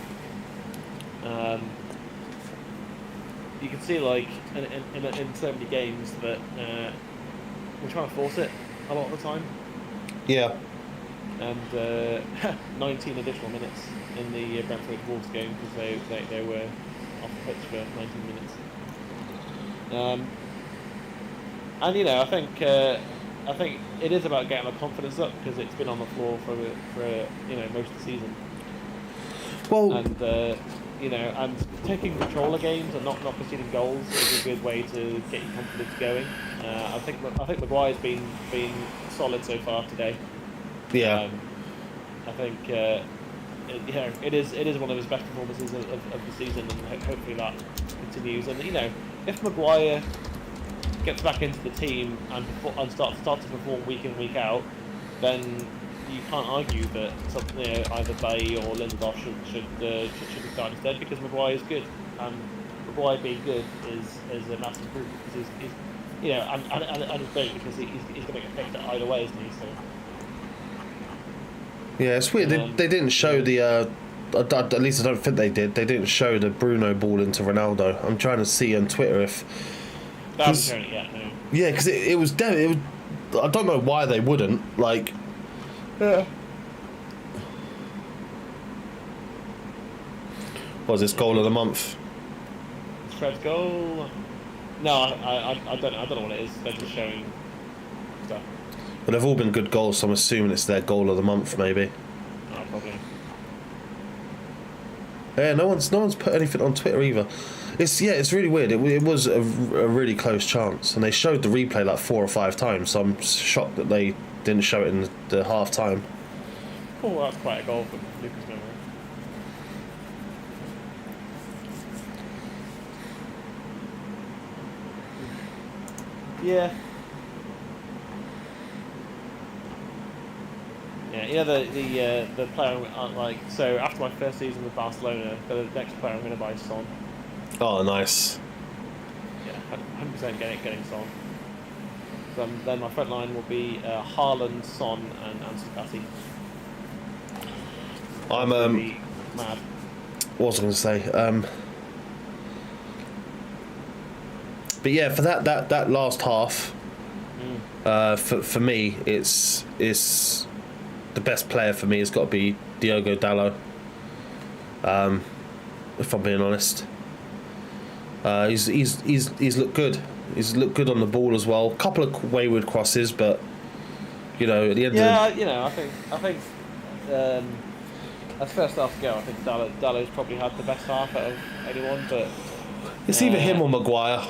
you can see like in so many games that we're trying to force it a lot of the time. Yeah. And 19 additional minutes in the Brentford Wolves game because they were off the pitch for 19 minutes. And you know, I think it is about getting our confidence up because it's been on the floor for you know most of the season. Well, And you know, and taking control of games and not conceding goals is a good way to get your confidence going. I think Maguire's been solid so far today. yeah. I think you know it is one of his best performances of the season, and hopefully that continues. And you know, if Maguire gets back into the team and starts to perform week in week out, then you can't argue that something, you know, either Bay or Lindelof should be starting instead because Maguire is good, and Maguire being good is a massive improvement because he's you know and it's great because he's going to get picked either way, isn't he? So. Yeah, it's weird. They didn't show the. At least I don't think they did. They didn't show the Bruno ball into Ronaldo. I'm trying to see on Twitter if. They haven't shown it yet, no. Yeah, because it was I don't know why they wouldn't. Like. Yeah. What was this goal of the month? It's Fred's goal. No, I don't know what it is. They're just showing stuff. But they've all been good goals, so I'm assuming it's their goal of the month, maybe. Oh, probably. Yeah, no one's put anything on Twitter either. It's really weird. It was a really close chance, and they showed the replay like 4 or 5 times. So I'm shocked that they didn't show it in the half time. Oh, that's quite a goal from Lucas Moura. Yeah. Yeah, you know the player like so after my first season with Barcelona, the next player I'm going to buy is Son. Oh, nice. Yeah, 100% getting Son. Then my front line will be Haaland, Son, and Ansu Fati. I'm mad. What was I going to say? But yeah, for that last half, for me, it's the best player for me has got to be Diogo Dalot. If I'm being honest, he's looked good. He's looked good on the ball as well. A couple of wayward crosses, but you know, at the end. Yeah, you know, I think as first half to go, I think Dalot's probably had the best half out of anyone, but it's either him or Maguire.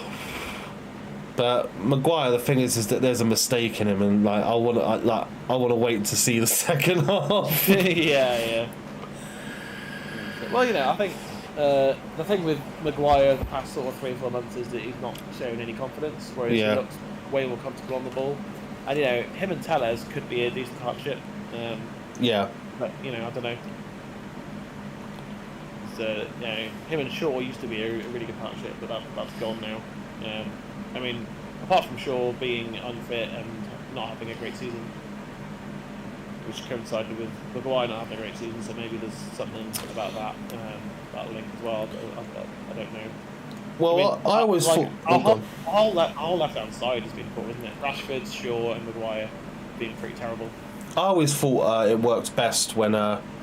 But Maguire, the thing is that there's a mistake in him, and like I want to wait to see the second half. yeah. Well, you know, I think the thing with Maguire the past sort of 3 or 4 months is that he's not showing any confidence, whereas he looks way more comfortable on the ball. And you know, him and Tellez could be a decent partnership. Yeah. But you know, I don't know. So you know, him and Shaw used to be a really good partnership, but that's gone now. I mean, apart from Shaw being unfit and not having a great season, which coincided with Maguire not having a great season, so maybe there's something about that link as well. I don't know. Well, I, mean, I always thought our left-hand side has been poor, isn't it? Rashford, Shaw, and Maguire being pretty terrible. I always thought it worked best when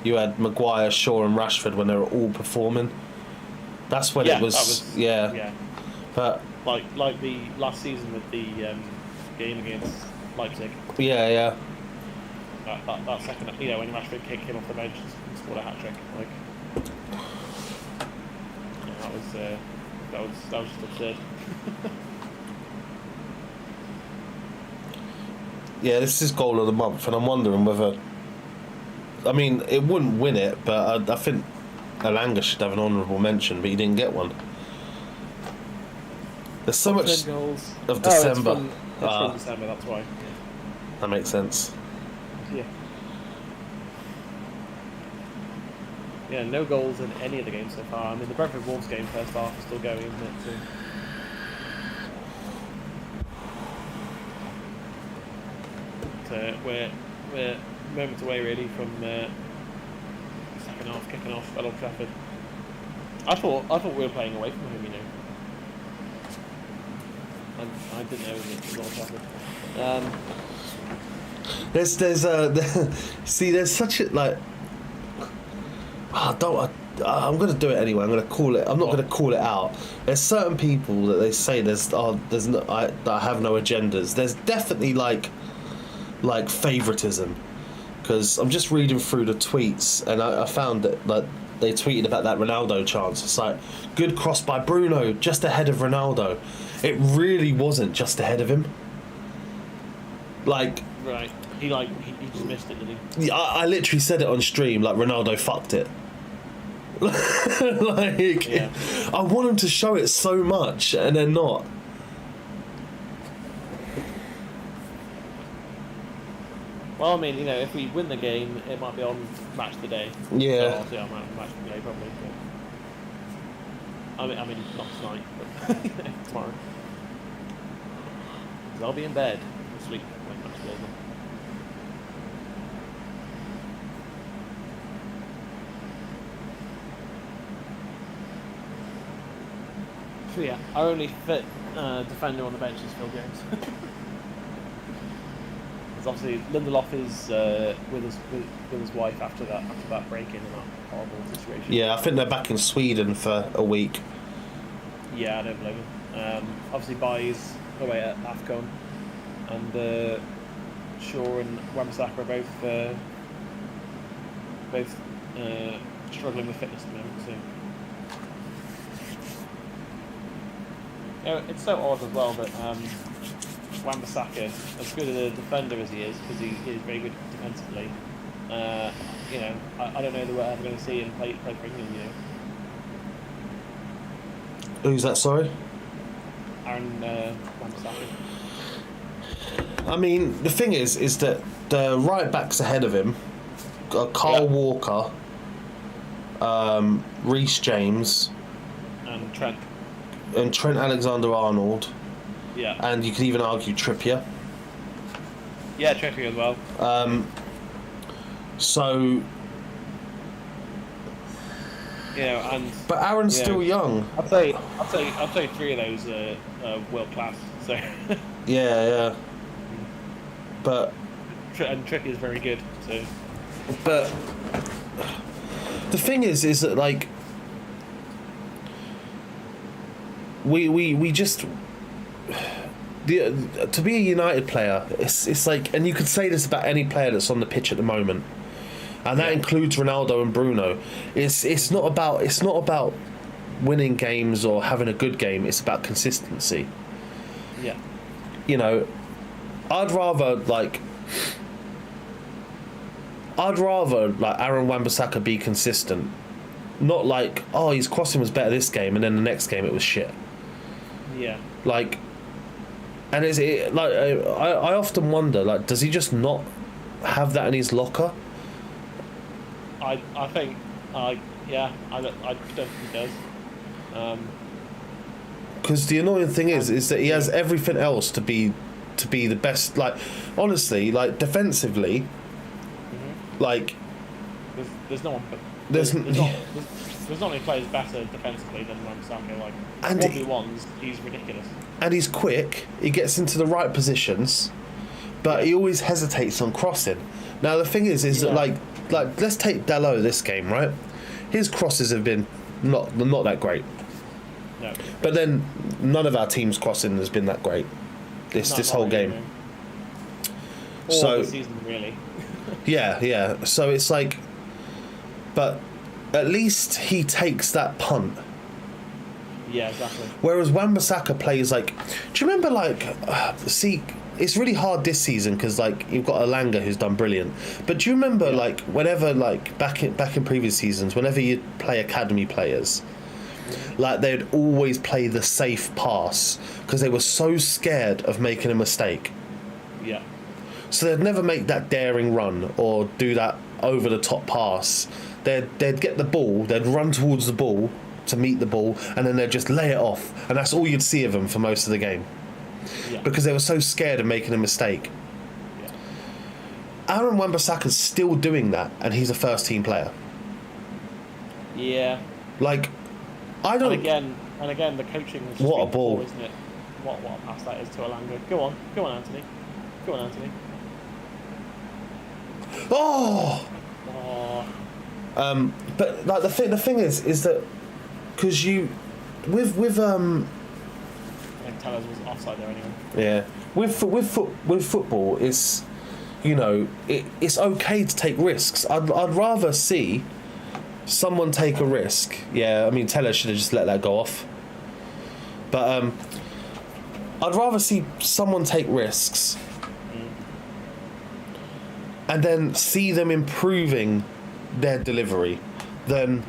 you had Maguire, Shaw, and Rashford when they were all performing. That's when it was. Yeah. But like the last season with the game against Leipzig. Yeah. That second, you know, when Rashford came off the bench and scored a hat trick, like that was just absurd. Yeah, this is goal of the month, and I'm wondering whether. I mean, it wouldn't win it, but I think Elanga should have an honourable mention, but he didn't get one. There's so much goals. of December. It's from December, that's why. Yeah. That makes sense. Yeah. Yeah, no goals in any of the games so far. I mean, the Brentford Wolves game first half is still going, isn't it? So we're moments away really from second half kicking off at Old Trafford. I thought we were playing away from home, you know. I didn't know it was Old Trafford. There's such a like. I'm going to do it anyway. I'm going to call it. I'm not going to call it out. There's certain people that they say there's no, I have no agendas. There's definitely like favoritism, because I'm just reading through the tweets and I found that like they tweeted about that Ronaldo chance. It's like, good cross by Bruno, just ahead of Ronaldo. It really wasn't just ahead of him. Like, right, he just missed it, didn't he? I literally said it on stream. Like, Ronaldo fucked it. Like, yeah. I want him to show it so much, and they're not. Well, I mean, you know, if we win the game, it might be on match of the day. Yeah. So I'll see on match of the day probably. But I mean, not tonight, but tomorrow. Because I'll be in bed this week when match of the day is on. So yeah, our only fit defender on the bench is Phil Jones. Because obviously Lindelof is with his wife after that break-in and that horrible situation. Yeah, I think they're back in Sweden for a week. Yeah, I don't blame him. Obviously, Bailly's away at AFCON, and Shaw and Wan-Bissaka are both struggling with fitness at the moment. So. You know, it's so odd as well that Wan-Bissaka, as good a defender as he is, because he is very good defensively, you know, I don't know that we're ever going to see him play for England, you know. Who's that, sorry? Aaron Wan-Bissaka. I mean, the thing is that the right backs ahead of him, Kyle Walker, Reece James, And Trent. and Trent Alexander-Arnold, Yeah. and you could even argue Trippier. Yeah, Trippier as well. So, You know, and but Aaron's still young. I'd say three of those are world class. So. Yeah. But And Trippier's very good. So. But the thing is that like we just to be a United player, it's like, and you could say this about any player that's on the pitch at the moment, and that includes Ronaldo and Bruno. It's not about winning games or having a good game. It's about consistency. Yeah. You know, I'd rather like Aaron Wan-Bissaka be consistent, not like, oh, his crossing was better this game and then the next game it was shit. Yeah. Like, and I often wonder, like, does he just not have that in his locker? I think I don't think he does. Because the annoying thing is that he has everything else to be the best. Like, honestly, like defensively, like there's no one. there's not many players better defensively than Wan-Bissaka. Like, and 1v1s, he's ridiculous. And he's quick. He gets into the right positions, but he always hesitates on crossing. Now the thing is that like let's take Dalot this game, right? His crosses have been not that great. No. But then none of our team's crossing has been that great this whole game. So the season, really. Yeah. So it's like, but at least he takes that punt. Yeah, exactly. Whereas Wan-Bissaka plays like, do you remember like, see, it's really hard this season because like you've got Alanga who's done brilliant. But do you remember like whenever like back in previous seasons, whenever you play academy players, like they'd always play the safe pass because they were so scared of making a mistake. Yeah. So they'd never make that daring run or do that over the top pass. They'd get the ball, they'd run towards the ball to meet the ball, and then they'd just lay it off, and that's all you'd see of them for most of the game. Yeah. Because they were so scared of making a mistake. Yeah. Aaron Wan-Bissaka's still doing that, and he's a first team player. Yeah. Like, I don't. And again, the coaching was What a ball. isn't it? what a pass that is to Alanga. Go on, Anthony. Go on, Anthony. Oh. But like the thing is that because you with I think Tellers was offside there anyway. Yeah, with football, it's it's okay to take risks. I'd rather see someone take a risk. Yeah, I mean Teller should have just let that go off. But I'd rather see someone take risks and then see them improving their delivery than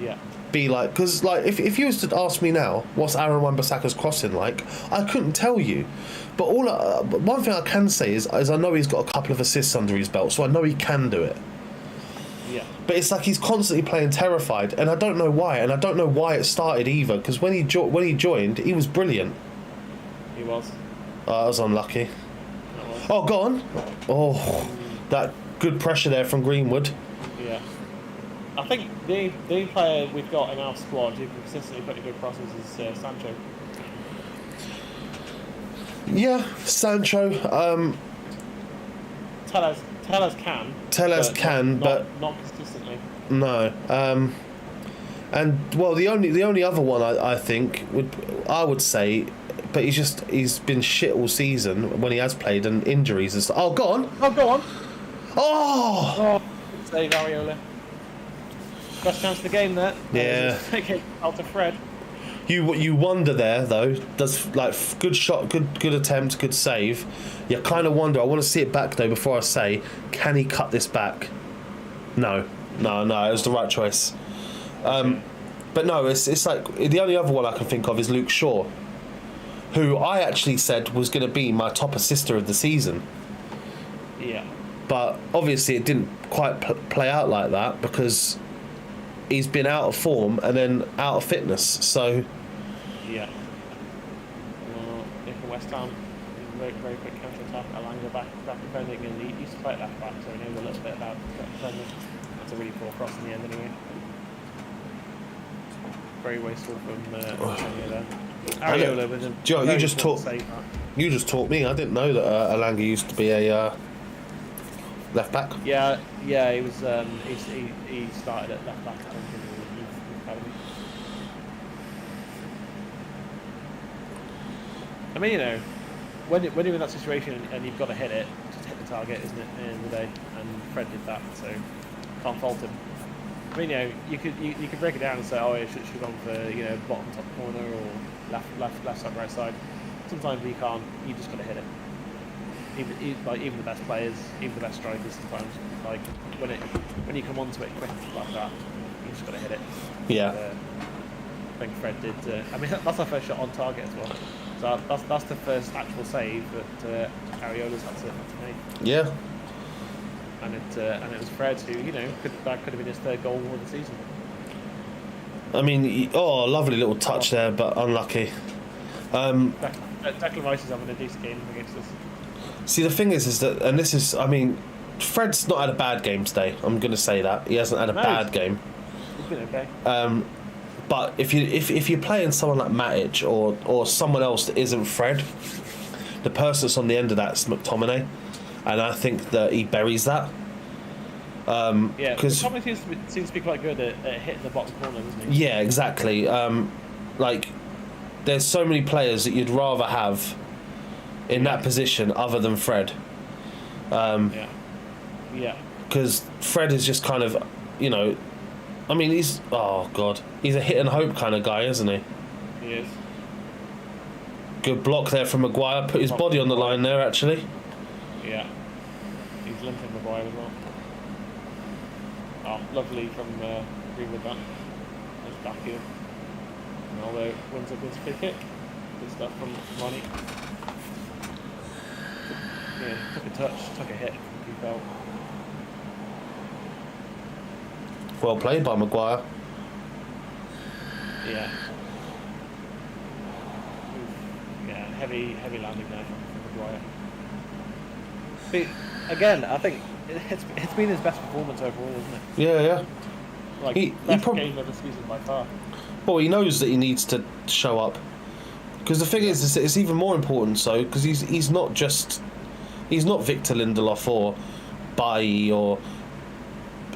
be like, because like if you was to ask me now what's Aaron Wan-Bissaka's crossing like, I couldn't tell you. But one thing I can say is I know he's got a couple of assists under his belt, so I know he can do it. Yeah. But it's like he's constantly playing terrified, and I don't know why, and I don't know why it started either. Because when he joined, he was brilliant. He was. I was unlucky. Oh, go on. Oh, that good pressure there from Greenwood. Yeah. I think the player we've got in our squad who can consistently put good crosses is Sancho. Yeah, Sancho. Tellers can. But not consistently. No. And well, the only other one I think I would say, but he's been shit all season when he has played, and injuries and stuff. Oh, go on. Oh. Save Areola. Best chance of the game there. Yeah. Take it out to Fred. You wonder there though. Does like good shot, good attempt, good save. You kind of wonder. I want to see it back though before I say, can he cut this back? No. It was the right choice. But no, it's like the only other one I can think of is Luke Shaw, who I actually said was going to be my top assister of the season. Yeah. But obviously it didn't quite play out like that because he's been out of form and then out of fitness. So. Yeah. If West Ham, very quick counter attack, Alanga back defending, and he used to play left back, so he knows a little bit about defending. That's a really poor cross in the end, anyway. Very wasteful from there. Areola with him. Joe, you just taught me. I didn't know that Alanga used to be a left back. Yeah, he was. He started at left back, I think, in the youth academy. I mean, when you're in that situation and you've got to hit it, just hit the target, isn't it? At the end of the day, and Fred did that, so can't fault him. I mean, you could break it down and say, oh, it should have gone for bottom top corner or left side, right side. Sometimes you can't. You just got to hit it. Even the best players, even the best strikers, sometimes like when you come onto it quick like that, you just got to hit it. Yeah. And, I think Fred did. I mean, that's our first shot on target as well. So that's the first actual save that Areola's had to make. Yeah. And it was Fred who that could have been his third goal of the season. I mean, lovely little touch there, but unlucky. Declan Rice is having a decent game against us. See, the thing is that, and this is, I mean, Fred's not had a bad game today. I'm going to say that he hasn't had a bad game. He's been okay. But if you're playing someone like Matic or someone else that isn't Fred, the person that's on the end of that is McTominay, and I think that he buries that. Because McTominay seems to be quite good at hitting the bottom corner, doesn't he? Yeah, exactly. There's so many players that you'd rather have in that position other than Fred. Because Fred is just kind of, I mean, he's a hit and hope kind of guy, isn't he? He is. Good block there from Maguire. Put his body on the line there, actually. Yeah. He's limping Maguire as well. Oh, lovely from Greenwood that. Nice back here. Ronaldo wins a free kick. Good stuff from Ronnie. Yeah, took a touch, took a hit. He felt. Well played by Maguire. Yeah. Yeah, heavy landing there from Maguire. But again, I think it's been his best performance overall, isn't it? Yeah. Like, best game of the season by far. Well, he knows that he needs to show up Because the thing is, it's even more important. So because he's not Victor Lindelof or Bailly or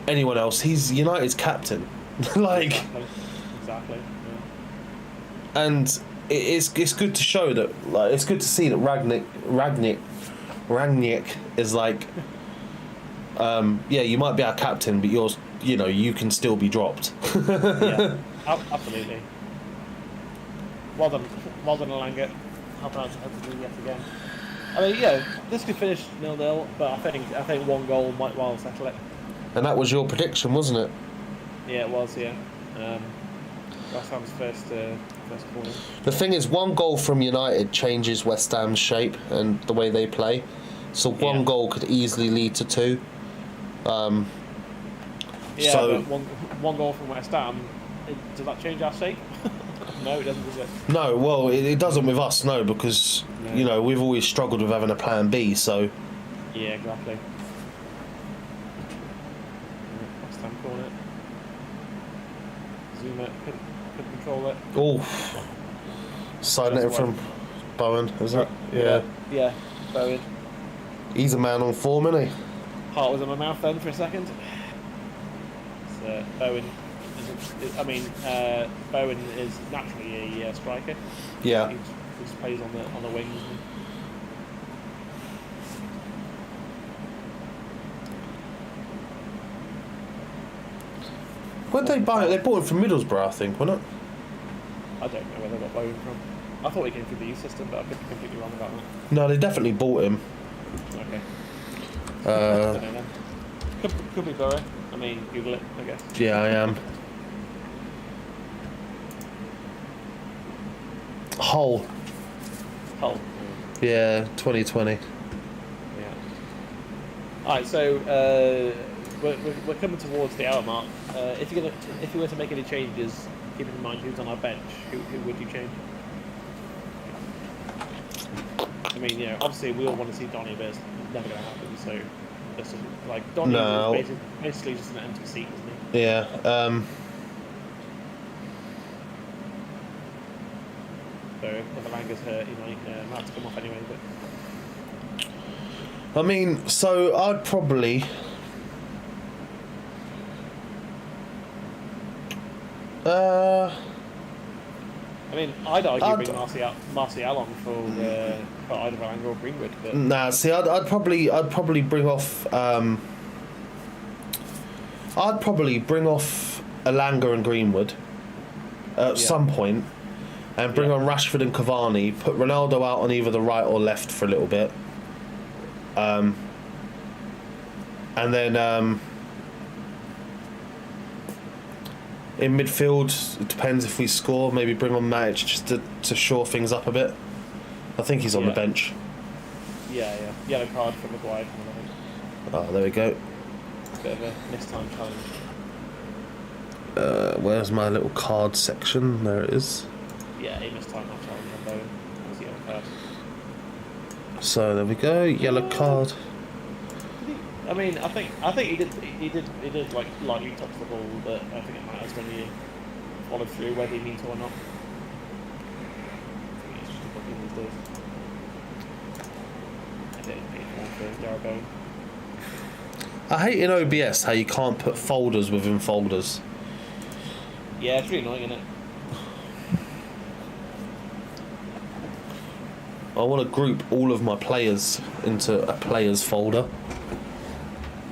anyone else. He's United's captain. Exactly. Yeah. And it's good to show that. It's good to see that Rangnick is like. You might be our captain, but you can still be dropped. Yeah, absolutely. Well done, Alanga. Helping out to yet again. I mean, this could finish 0-0, but I think one goal might well settle it. And that was your prediction, wasn't it? Yeah, it was. Yeah. West Ham's first corner. The thing is, one goal from United changes West Ham's shape and the way they play. So one goal could easily lead to two. But one goal from West Ham, does that change our shape? No, it doesn't, does it? No, well, it doesn't with us, no, because we've always struggled with having a plan B. So yeah, exactly. West Ham corner. Zuma could control it. Oh, side net from Bowen, is it? Yeah, Bowen. He's a man on form, isn't he? Heart was in my mouth then for a second. So Bowen is naturally a striker. Yeah. He just plays on the wings. Where'd they buy it? They bought him from Middlesbrough, I think, wasn't it? I don't know where they got Bowen from. I thought he came through the youth system, but I could be completely wrong about that. No, they definitely bought him. Okay. I don't know then. Could be Borough. I mean, Google it, I guess. Yeah, I am. Hull. Yeah, 2020. Yeah. Alright, so we're coming towards the hour mark. If you were to make any changes, keeping in mind who's on our bench, who would you change? I mean, obviously we all want to see Donny, but it's never going to happen. So, it's like Donny is basically just an empty seat, isn't he? Yeah. So if Alanga's hurt, he might have to come off anyway. But I mean, so I'd probably. I mean, I'd argue bring Martial on for either Alanga or Greenwood. But Nah, see, I'd probably bring off. I'd probably bring off Alanga and Greenwood at some point, and bring on Rashford and Cavani. Put Ronaldo out on either the right or left for a little bit. And then in midfield, it depends if we score. Maybe bring on Matic just to shore things up a bit. I think he's on the bench. Yeah. Yellow card for Maguire. Oh, there we go. Bit of a mistime challenge. Where's my little card section? There it is. Yeah, he mistime that challenge on Bowen. Was the yellow card. So there we go. Yellow card. I mean, I think he did like lightly touch the ball, but I think it matters when he followed through, whether he means to or not. I think it's just a booking these days. I didn't pay more for Jarrett Bowen. I hate in OBS how you can't put folders within folders. Yeah, it's really annoying, isn't it? I want to group all of my players into a players folder.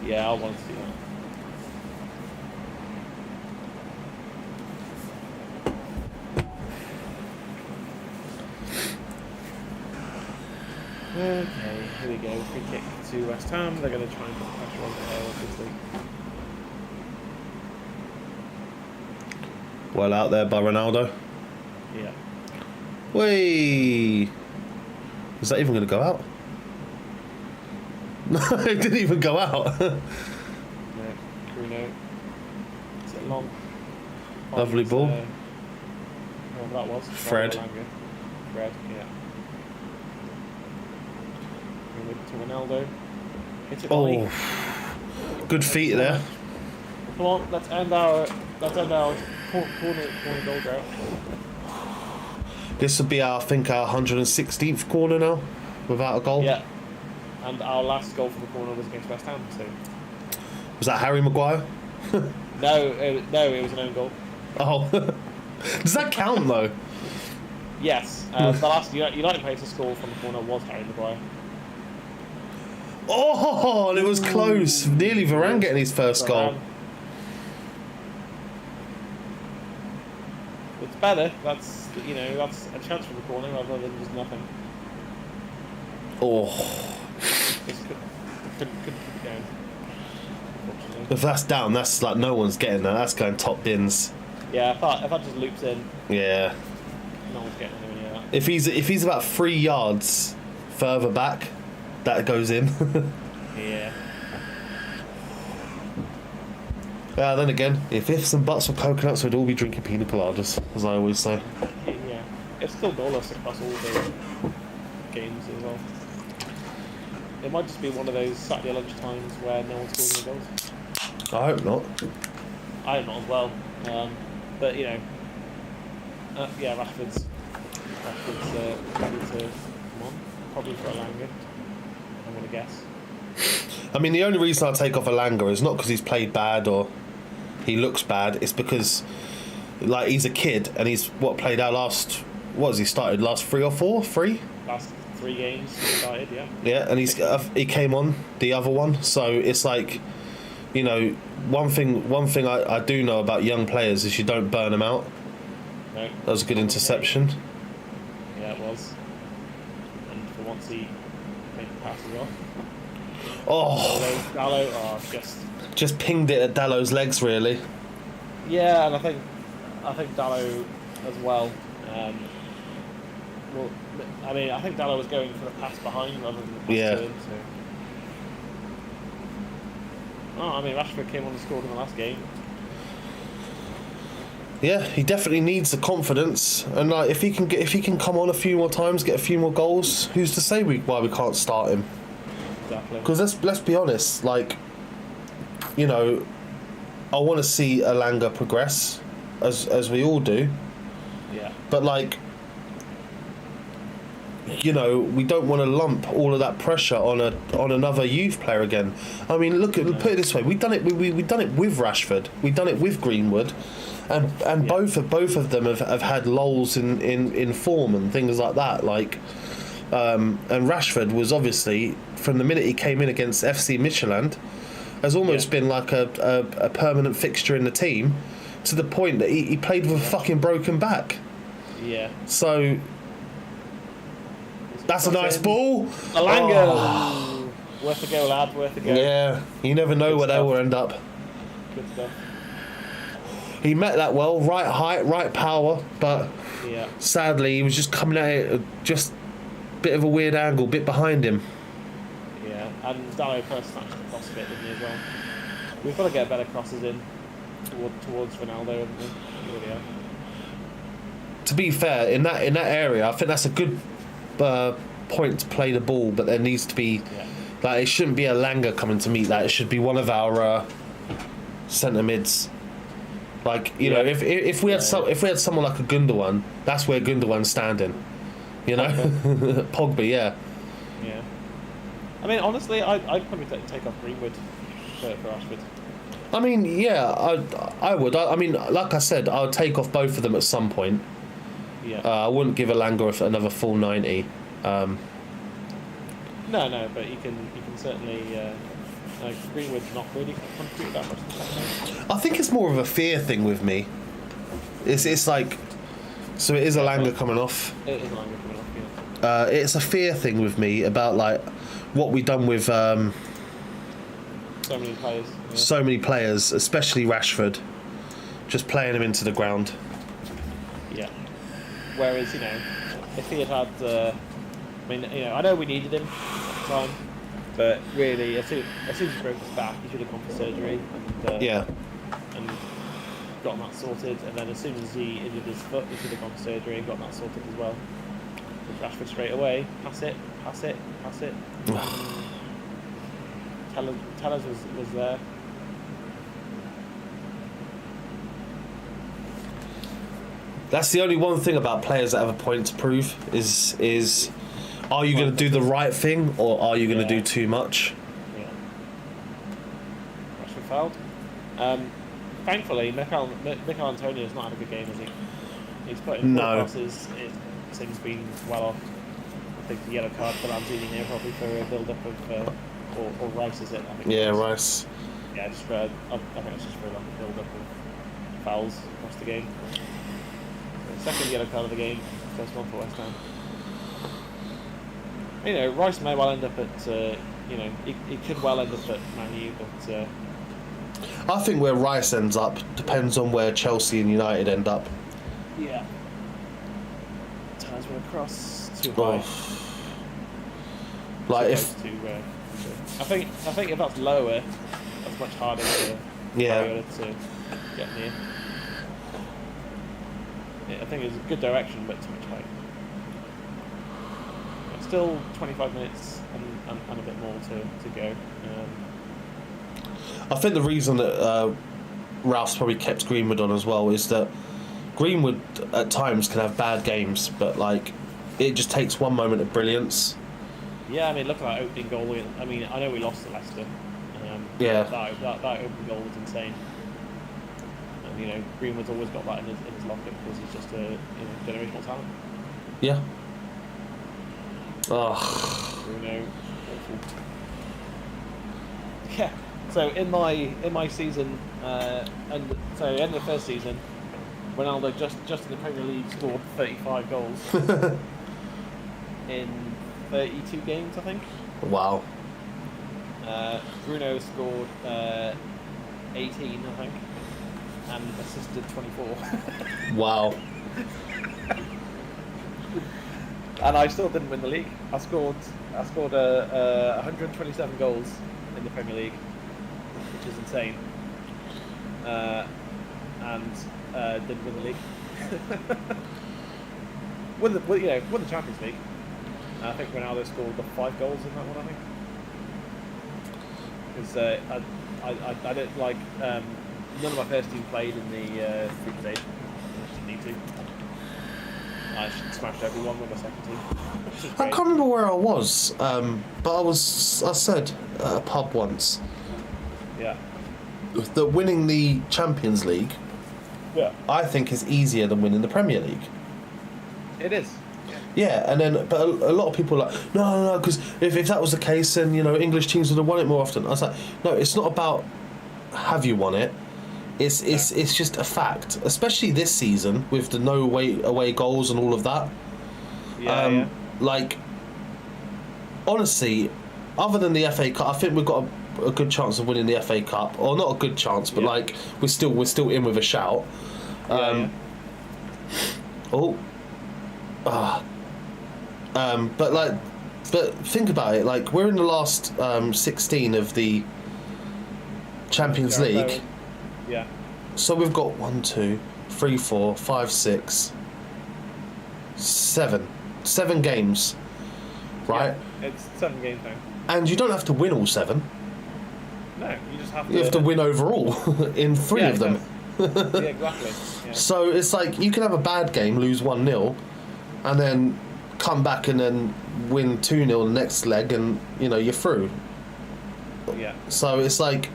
Yeah, I want to do that. Okay, here we go. Free kick to West Ham. They're going to try and put the pressure on there, obviously. Well out there by Ronaldo. Yeah. Whee! Is that even going to go out? No, it didn't even go out. No, Bruno. Is it long? Lovely ball. Whoever that was. Fred, yeah. To Ronaldo. Hit it oh, good feet there. Come on, let's end our corner goal drought. This would be, I think, our 116th corner now, without a goal. Yeah. And our last goal from the corner was against West Ham, so... Was that Harry Maguire? No, it was an own goal. Oh. Does that count, though? Yes. The last United player to score from the corner was Harry Maguire. Oh, and it was close. Nearly Varane getting his first goal. It's better. That's a chance from the corner rather than just nothing. Oh. Just couldn't keep it going. Unfortunately. If that's down, that's like no one's getting that. That's going top bins. Yeah, if that just loops in, Yeah. no one's getting anywhere near that. If he's about 3 yards further back, that goes in. Yeah. Then again, if ifs and buts were coconuts, we'd all be drinking pina coladas, as I always say. Yeah. It's still goalless across all the games as well. It might just be one of those Saturday lunch times where no one's scoring any goals. I hope not. I hope not as well. But yeah, Rashford's ready to come on, probably for Alanga, I'm going to guess. I mean, the only reason I take off Alanga is not because he's played bad or he looks bad. It's because, like, he's a kid and he's played our last. What has he started? Last 3 or 4? 3? Last 3 games he started, yeah. Yeah, and he came on the other one, so it's like, you know, one thing I do know about young players is you don't burn them out. No. That was a good interception. Yeah, it was. And for once he made the pass as well. Oh, Dallo, just pinged it at Dallo's legs, really. Yeah, and I think Dallo as well. I think Dallo was going for the pass behind rather than the pass to him. So. Rashford came on and scored in the last game. Yeah, he definitely needs the confidence, and like if he can come on a few more times, get a few more goals, who's to say why we can't start him? Exactly. Because let's be honest, like, you know, I want to see Alanga progress, as we all do. Yeah. But like, you know, we don't want to lump all of that pressure on another youth player again. I mean, put it this way: we've done it. We've done it with Rashford. We've done it with Greenwood, and both of them have had lulls in form and things like that. Like, and Rashford was obviously from the minute he came in against FC Midtjylland, has almost been like a permanent fixture in the team, to the point that he played with a fucking broken back. Yeah. So. That's a nice ball. Alanga. Oh. Worth a go, lad. Worth a go. Yeah, you never know where they will end up. Good stuff. He met that well, right height, right power, but sadly he was just coming at it just a bit of a weird angle, bit behind him. Yeah, and Dallo first snatched the cross a bit, didn't he, as well? We've got to get better crosses in towards Ronaldo, haven't we? Really are. To be fair, in that area, I think that's a good point to play the ball, but there needs to be like, it shouldn't be Alanga coming to meet that. It should be one of our centre mids. Like, you know, if we had someone like a Gundogan, that's where Gundogan's standing. You know, Pogba, yeah. I mean, honestly, I'd probably take off Greenwood for Rashford. I mean, yeah, I would. I mean, like I said, I would take off both of them at some point. Yeah. I wouldn't give Alanga another full 90. No, but you can certainly. Greenwood's not really contributed that much to the second. I think it's more of a fear thing with me. It's like, so it is Alanga coming off. It is Alanga coming off. Yeah. It's a fear thing with me about like what we done with so many players. Yeah. So many players, especially Rashford, just playing him into the ground. Yeah. Whereas, if he had I know we needed him at the time, but really, as soon as he broke his back, he should have gone for surgery and gotten that sorted. And then as soon as he injured his foot, he should have gone for surgery and gotten that sorted as well. With Rashford straight away, pass it. Tellers was there. That's the only one thing about players that have a point to prove is are you going to do the right thing or are you going to do too much? Yeah. Rashford fouled. Thankfully, Mikel Antonio's not had a good game, has he? He's put in 4 crosses. Things been well off. I think the yellow card for Lanzini here probably for a build-up of or Rice, is it? I think Rice. Yeah, just for I think it's just for like a build-up of fouls across the game. Second yellow card of the game, first one for West Ham. You know, Rice may well end up at, he could well end up at Man U, but... I think where Rice ends up depends on where Chelsea and United end up. Yeah. Tires went across too high. Like too if... I think if that's lower, that's much harder to to get near. Yeah, I think it's a good direction, but too much height. But still 25 minutes and a bit more to go. I think the reason that Ralph's probably kept Greenwood on as well is that Greenwood at times can have bad games, but like it just takes one moment of brilliance. Yeah, I mean, look at that opening goal. I mean, I know we lost to Leicester. That opening goal was insane. And Greenwood's always got that in his locker because he's just a generational talent. Yeah. Oh. Bruno, awful. Yeah. So in my season, end of the first season, Ronaldo just in the Premier League scored 35 goals in 32 games, I think. Wow. Bruno scored 18, I think, and assisted 24. Wow. And I still didn't win the league. I scored 127 goals in the Premier League, which is insane. And didn't win the league. won the Champions League. I think Ronaldo scored the 5 goals in that one. I think because I didn't like none of my first team played in the group stage. I just didn't need to. I smashed everyone with my second team. I can't remember where I was, but I said at a pub once. Yeah. That winning the Champions League, I think is easier than winning the Premier League. It is. Yeah, and then but a lot of people are like no, because if that was the case, then English teams would have won it more often. I was like, no, it's not about have you won it. It's just a fact, especially this season with the no away goals and all of that. Yeah. Like, honestly, other than the FA Cup, I think we've got a good chance of winning the FA Cup, or not a good chance, but like we're still in with a shout. But think about it. Like we're in the last 16 of the Champions League. Yeah. So we've got 1, 2, 3, 4, 5, 6, 7 games, right? Yeah, it's 7 games now. And you don't have to win all 7. No, you just have to. You have to win overall in 3 of them. Yeah, exactly. Yeah. So it's like you can have a bad game, lose 1-0, and then come back and then win 2-0 the next leg, and you're through. Yeah. So it's like,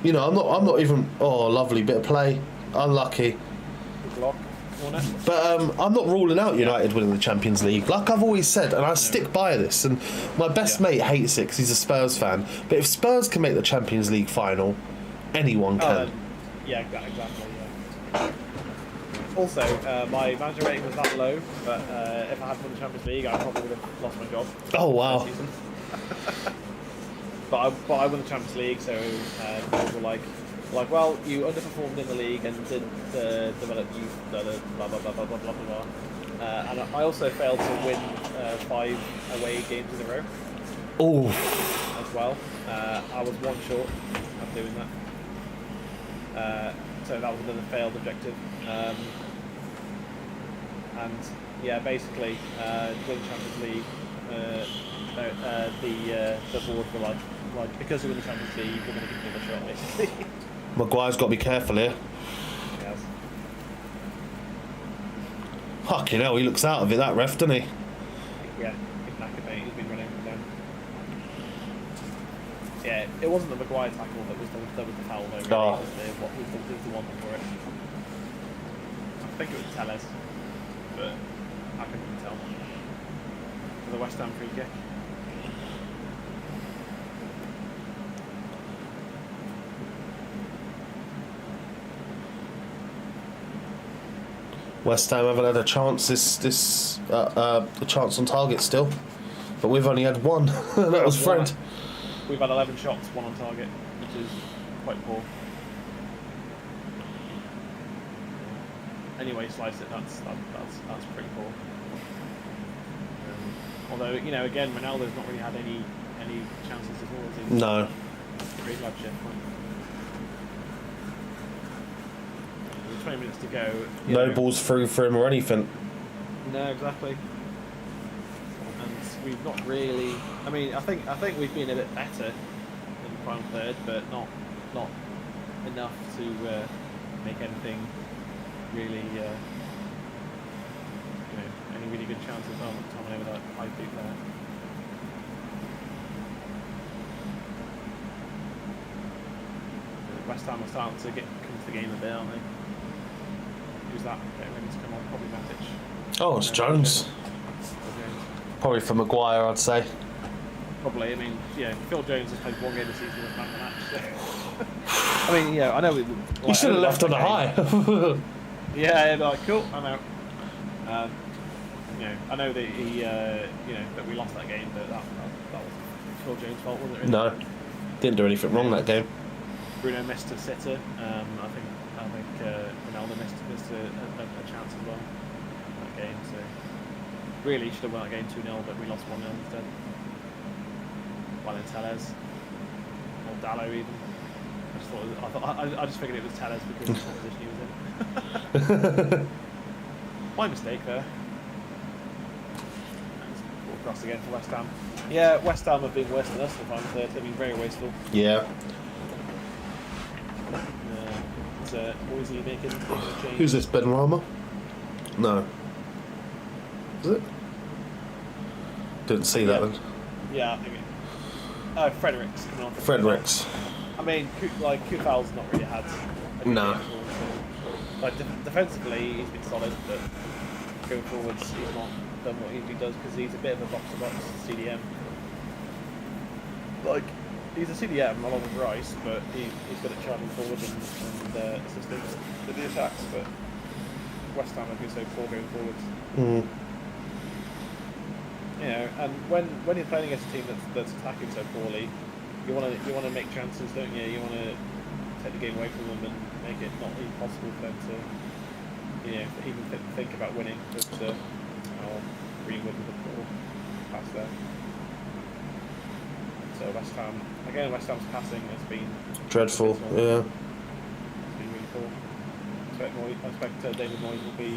I'm not even. Oh, lovely bit of play. Unlucky. Good block. But I'm not ruling out United winning the Champions League. Like I've always said, and I stick by this. And my best mate hates it because he's a Spurs fan. But if Spurs can make the Champions League final, anyone can. Yeah, exactly. Yeah. Also, my manager rating was that low, but if I had won the Champions League, I probably would have lost my job. Oh wow! but I won the Champions League, so people were like, well, you underperformed in the league and didn't develop youth, blah blah blah blah blah blah blah blah. And I also failed to win 5 away games in a row. Oh. As well, I was 1 short of doing that. So that was another failed objective. And yeah, basically, win Champions League. The board were like because we win the Champions League, we're going to give it a shot, basically. Maguire's got to be careful here. Yes. Fucking hell, he looks out of it, that ref, doesn't he? Yeah, he's knackered, mate. He's been running down. Yeah, it wasn't the Maguire tackle that was the foul, though. Really. Oh. It was the one for it. I think it was Tellez, but I couldn't tell. For the West Ham free kick. West Ham haven't had a chance a chance on target still, but we've only had one. That was Fred. We've had 11 shots, 1 on target, which is quite poor. Anyway, slice it. That's pretty poor. Although, you know, again, Ronaldo's not really had any chances at all, has he? No. Great love chip. 20 minutes to go. No balls through for him or anything. No, exactly. And we've not really. I mean, I think we've been a bit better in the final third, but not enough to make anything really. Any really good chances. Oh, Tom over that high feet there. West Ham are starting to come to the game a bit, aren't they? Who's that? Getting ready to come on, probably Matic. Oh, it's Jones. Probably for Maguire, I'd say. Probably. I mean, yeah, Phil Jones has played 1 game this season with man of the match. So. I mean, yeah, I know. You should have left on a high. Yeah, like cool, I'm out. I know that he, that we lost that game, but that was Phil Jones' fault, wasn't it? Really? No, didn't do anything wrong that game. Bruno missed a sitter. I think Ronaldo missed a chance as well in that game. So really should have won that game 2-0, but we lost 1-0 instead. While in Tellez or Dallo even. I just figured it was Tellez because of the position he was in. My mistake there. Ball across again for West Ham. Yeah, West Ham have been worse than us in the final third. They've been very wasteful. Yeah. Moisey making a change. Who's this, Ben Rama? No. Is it? Didn't see that one. Yeah, I think it. Fredericks coming on. Fredericks. I mean, Kufal's not really had. No. Like defensively, he's been solid, but going forwards, he's not done what he usually does because he's a bit of a box-to-box CDM. Like. He's a CDM along with Rice, but he's good at charging forward and assisting to the attacks. But West Ham have been so poor going forwards. Mm. You know, and when you're playing against a team that's attacking so poorly, you want to make chances, don't you? You want to take the game away from them and make it not even possible for them to, even think about winning. But Greenwood with the poor pass there. So West Ham's passing has been dreadful. Yeah. It's been really poor. I expect David Moyes will be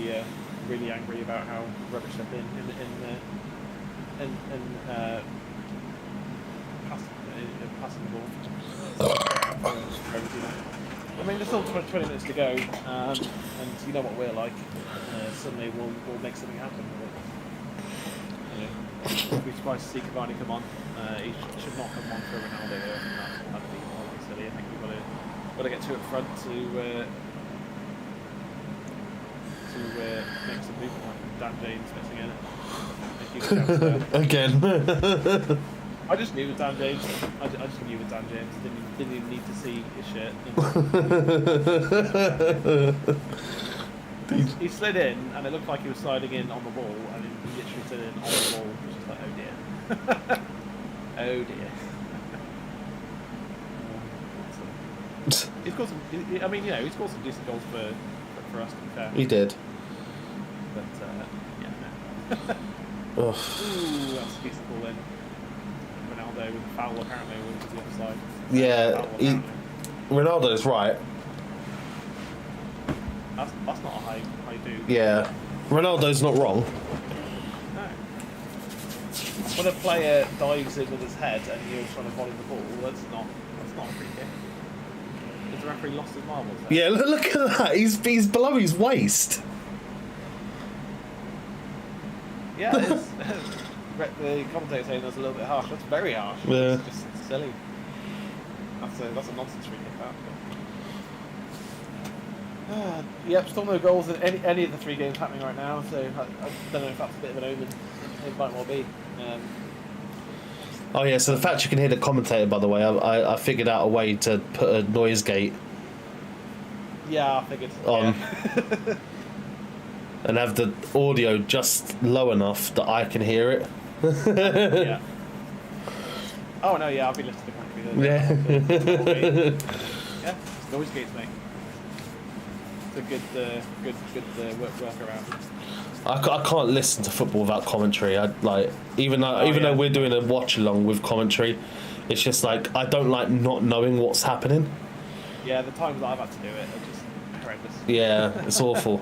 really angry about how rubbish they've been in passing the ball. I mean, there's still 20 minutes to go, and you know what we're like. Suddenly we'll make something happen. I'd be surprised to see Cavani come on. He should not come on for Ronaldo. That'd be silly. I think we've got to get two up front to make some movement happen. Dan James missing in. Again. I just knew with Dan James. I just knew with Dan James. Didn't even need to see his shirt. He slid in, and it looked like he was sliding in on the wall, and he literally slid in on the wall, which is like, oh dear. Oh dear. He's got some. I mean, he's scored some decent goals for us, to be fair. He did. But yeah, no. Ooh, that's a decent ball in. Ronaldo with a foul apparently was the other side. yeah, Ronaldo's right. That's not a high do. Yeah, Ronaldo's not wrong. No. When a player dives in with his head and you're trying to volley the ball, that's not a free kick. Has the referee lost his marbles there? Yeah, look at that. He's below his waist. Yeah, it's, the commentator saying that's a little bit harsh. That's very harsh. Yeah. It's just silly. That's a nonsense free kick. Yep, still no goals in any of the 3 games happening right now. So I don't know if that's a bit of an omen. It might well be. Oh yeah, so the fact you can hear the commentator, by the way, I figured out a way to put a noise gate Yeah, I figured. on. Yeah. And have the audio just low enough that I can hear it. Yeah. Oh no, yeah, I'll be listening to the country. Yeah, it's noise gates, mate. It's a good workaround. I can't listen to football without commentary. Even though we're doing a watch along with commentary, it's just like I don't like not knowing what's happening. Yeah, the times that I've had to do it are just horrendous. Yeah, it's awful.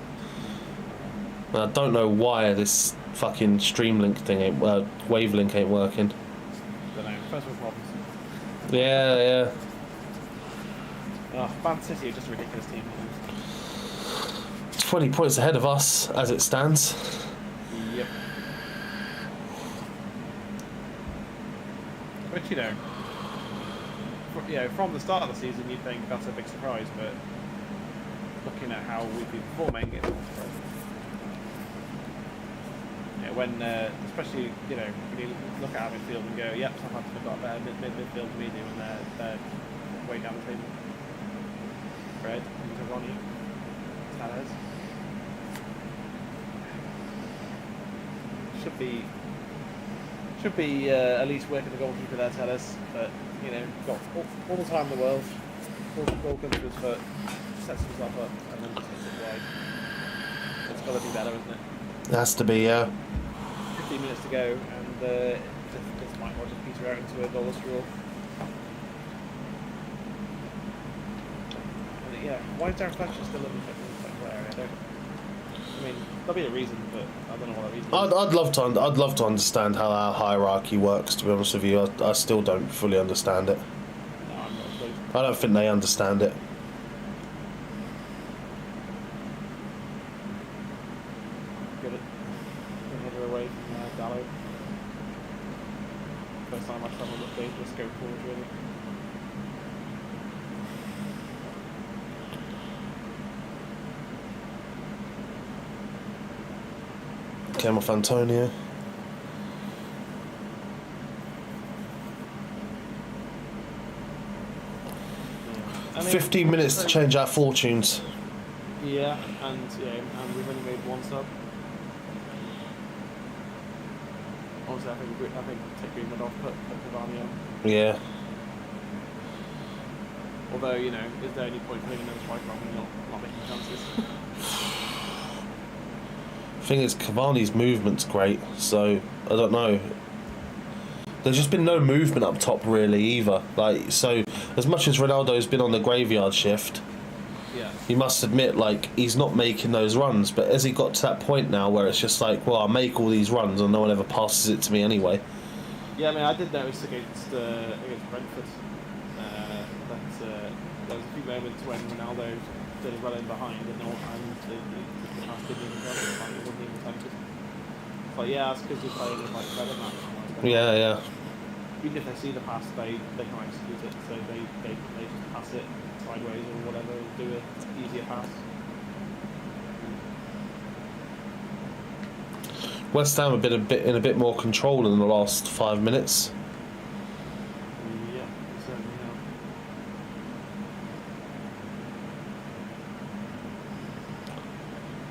I don't know why this fucking Streamlink thing Wavelink ain't working. Don't know. First world problems. Yeah. Oh, Man City are just a ridiculous team. 20 points ahead of us as it stands. Yep. Which from the start of the season, you'd think that's a big surprise, but looking at how we've been performing, it's not surprising. When especially when you look at our midfield and go, yep, Southampton have got a better midfield than we do, and they're way down the table. Fred, Cavani, Tellez. Should be at least working the goalkeeper there, Tellez, but got all the time in the world. Ball comes to his foot, sets himself up, and then just hits it wide. It's got to be better, isn't it? It has to be, yeah. 15 minutes to go, and this might well just peter out into a goalless draw. And why is Darren Fletcher still in the player? I mean, there'll be a reason, but I don't know what that reason is. I'd love to understand how our hierarchy works. To be honest with you, I still don't fully understand it. No, I'm not sure. I don't think they understand it. Good header away from Dallo. First time I saw him look dangerous go forward, really. Came off Antonio. I mean, 15 minutes to change our fortunes. Yeah, and we've only made 1 sub. Obviously, I think take Greenwood off, put Cavani on. Yeah. Although, is there any point putting another striker on when not making chances? Thing is, Cavani's movement's great, so I don't know. There's just been no movement up top really either. So as much as Ronaldo's been on the graveyard shift, yeah, you must admit, he's not making those runs. But has he got to that point now where it's just like, well, I make all these runs and no one ever passes it to me anyway? Yeah, I mean, I did notice against Brentford that there was a few moments when Ronaldo stood well in behind and the pass didn't even go, it wasn't even attempted. But yeah, that's because we're playing in better match. Yeah. Even if they see the pass, they can execute it. So they just pass it sideways or whatever, do an easier pass. West Ham have been in a bit more control in the last 5 minutes. Yeah, certainly have.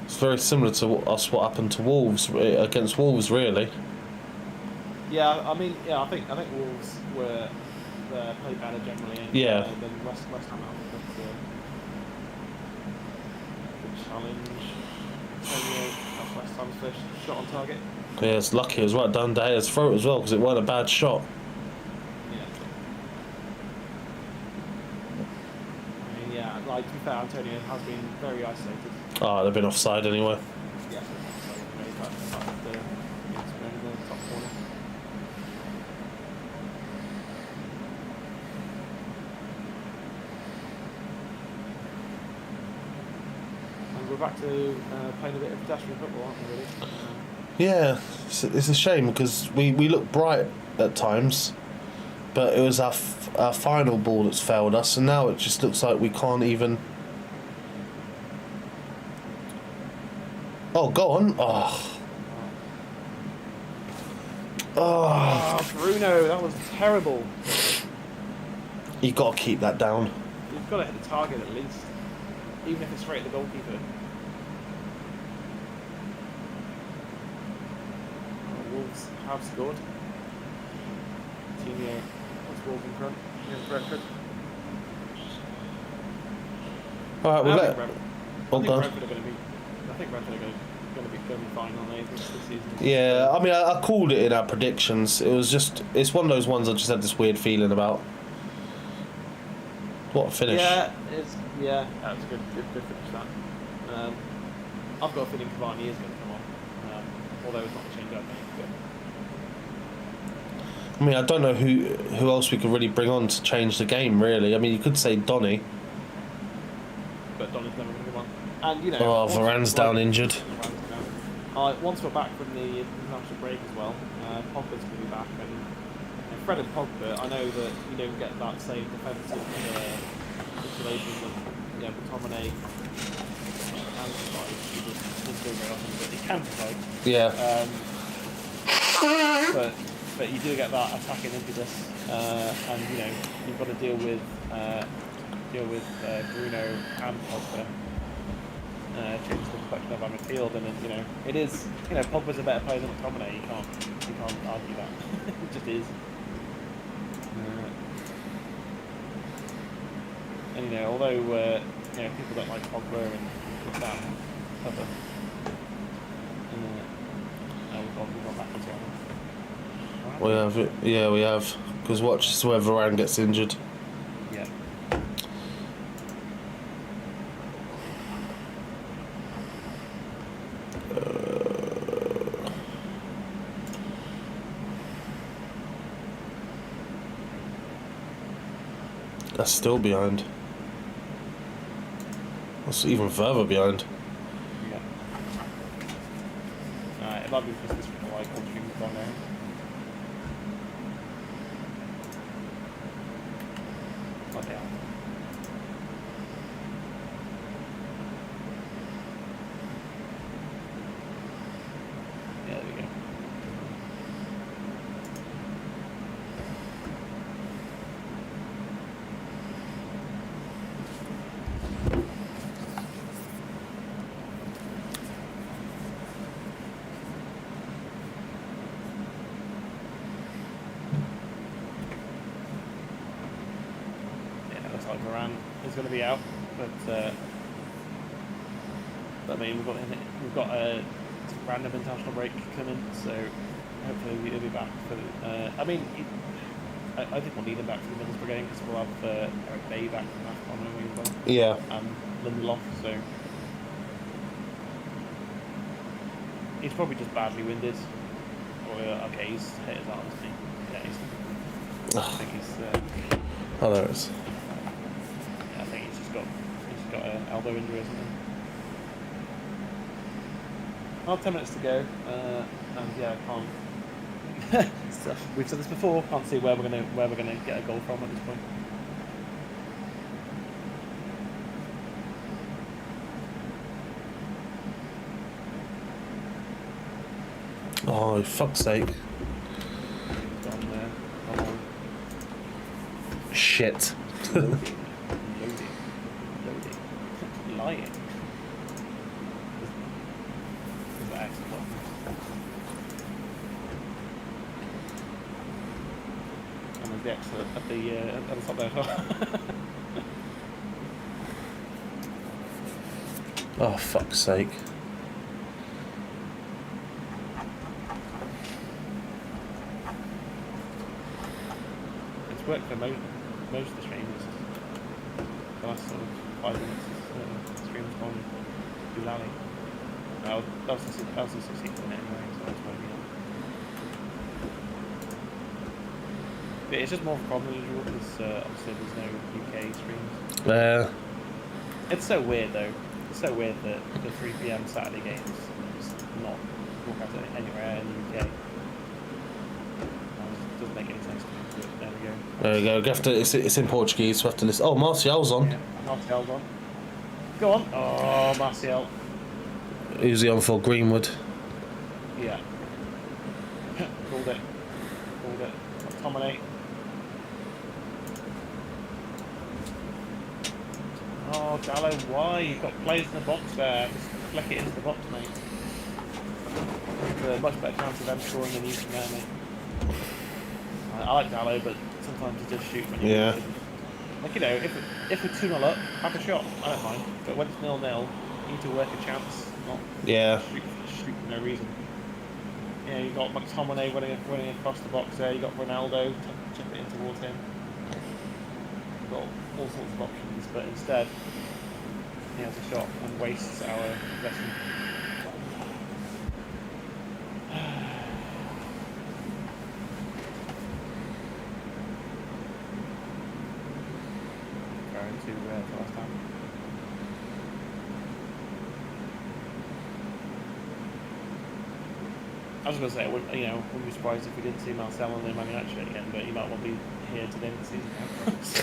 It's very similar to what happened to Wolves against Wolves, really. Yeah, I mean, I think Wolves were played better generally than West Ham. Good challenge. That's West Ham's first shot on target. Yeah, it's lucky as well. Down De Gea's throat as well because it wasn't a bad shot. Yeah. I mean, to be fair, Antonio has been very isolated. Oh, they've been offside anyway. Yeah, so made that the top corner. And we're back to playing a bit of pedestrian football, aren't we, really? Yeah, it's a shame because we look bright at times, but it was our final ball that's failed us, and now it just looks like we can't even. Oh, go on! Oh, Oh, Bruno, that was terrible. You got to keep that down. You've got to hit the target at least, even if it's straight at the goalkeeper. Wolves have scored. Coutinho has Wolves in front against Brentford. All right, we'll let. I think Brentford are going to be. I think Brentford are going to be fine on they this season. Yeah, I mean, I called it in our predictions. It was just, it's one of those ones I just had this weird feeling about. What a finish! Yeah, that was a good finish. That. I've got a feeling Cavani is going to come on, although it's not a change up. I mean, I don't know who else we could really bring on to change the game. Really, I mean, you could say Donny. But Donny's never going to come on. And you know, Oh, Varane's down injured. Once we're back from the international break as well, Pogba's going to be back, and Fred and Pogba. I know that you don't get that same defensive situation with McTominay can provide. He doesn't do very often, but he can provide. Yeah. But you do get that attacking impetus, and you know you've got to deal with Bruno and Pogba. Change the complexion of our midfield, and you know it is. You know, Pogba's a better player than McTominay. You can't argue that. It just is. And you know, although you know people don't like Pogba and that other, we've gone backwards on. We have it. Yeah, we have. Because watch this where Varane gets injured. Yeah. That's still behind. That's even further behind. Yeah. It might be because this like all streams gone now. Not down. Yeah, there we go. Varane is going to be out, but I mean we've got a random international break coming, so hopefully he'll be back for. I mean, I think we'll need him back for the Middlesbrough game because we'll have Eric Bay back from AFCON as well. Yeah. Lindelof, so he's probably just badly winded, or okay, he's hit his arm, isn't he? Yeah, I think he's. Oh, there it is. I think he's got an elbow injury or something. Well, 10 minutes to go, and yeah, I can't. We've said this before. Can't see where we're gonna get a goal from at this point. Oh, fuck's sake! Gone there. Shit. Loading. Lying. Is that excellent? And there's the exit at the top there as well. Oh, fuck's sake. It's worked for most of the streams. The last sort of 5 minutes the stream's gone doolally. That was the 16th minute anyway, so that's why But it's just more of a problem than usual because obviously there's no UK streams. It's so weird though. It's so weird that the 3 PM Saturday games is not broadcast it anywhere in the UK. Doesn't make any sense to me, but there we go. There we go. You have to, it's in Portuguese, so we have to listen. Oh, Martial's on. Yeah, Martial's on. Go on. Oh, Martial. Who's he on for? Greenwood. Yeah. Called it. McTominay. Oh, Dallo, why? You've got players in the box there. Just flick it into the box, mate. There's a much better chance of them scoring than you can there, mate. I like Dallo, but sometimes he does shoot when you Yeah. Like, you know, if we're 2-0 up, have a shot. I don't mind. But when it's 0-0, you need to work a chance, not Yeah. shoot for no reason. Yeah, you got McTominay running across the box there. You got Ronaldo chip it in towards him. You've got all sorts of options, but instead he has a shot and wastes our possession. Going to last time. I was going to say, wouldn't be surprised if we didn't see Marcel on the Man United shirt again, but he might well be here to the end of the season.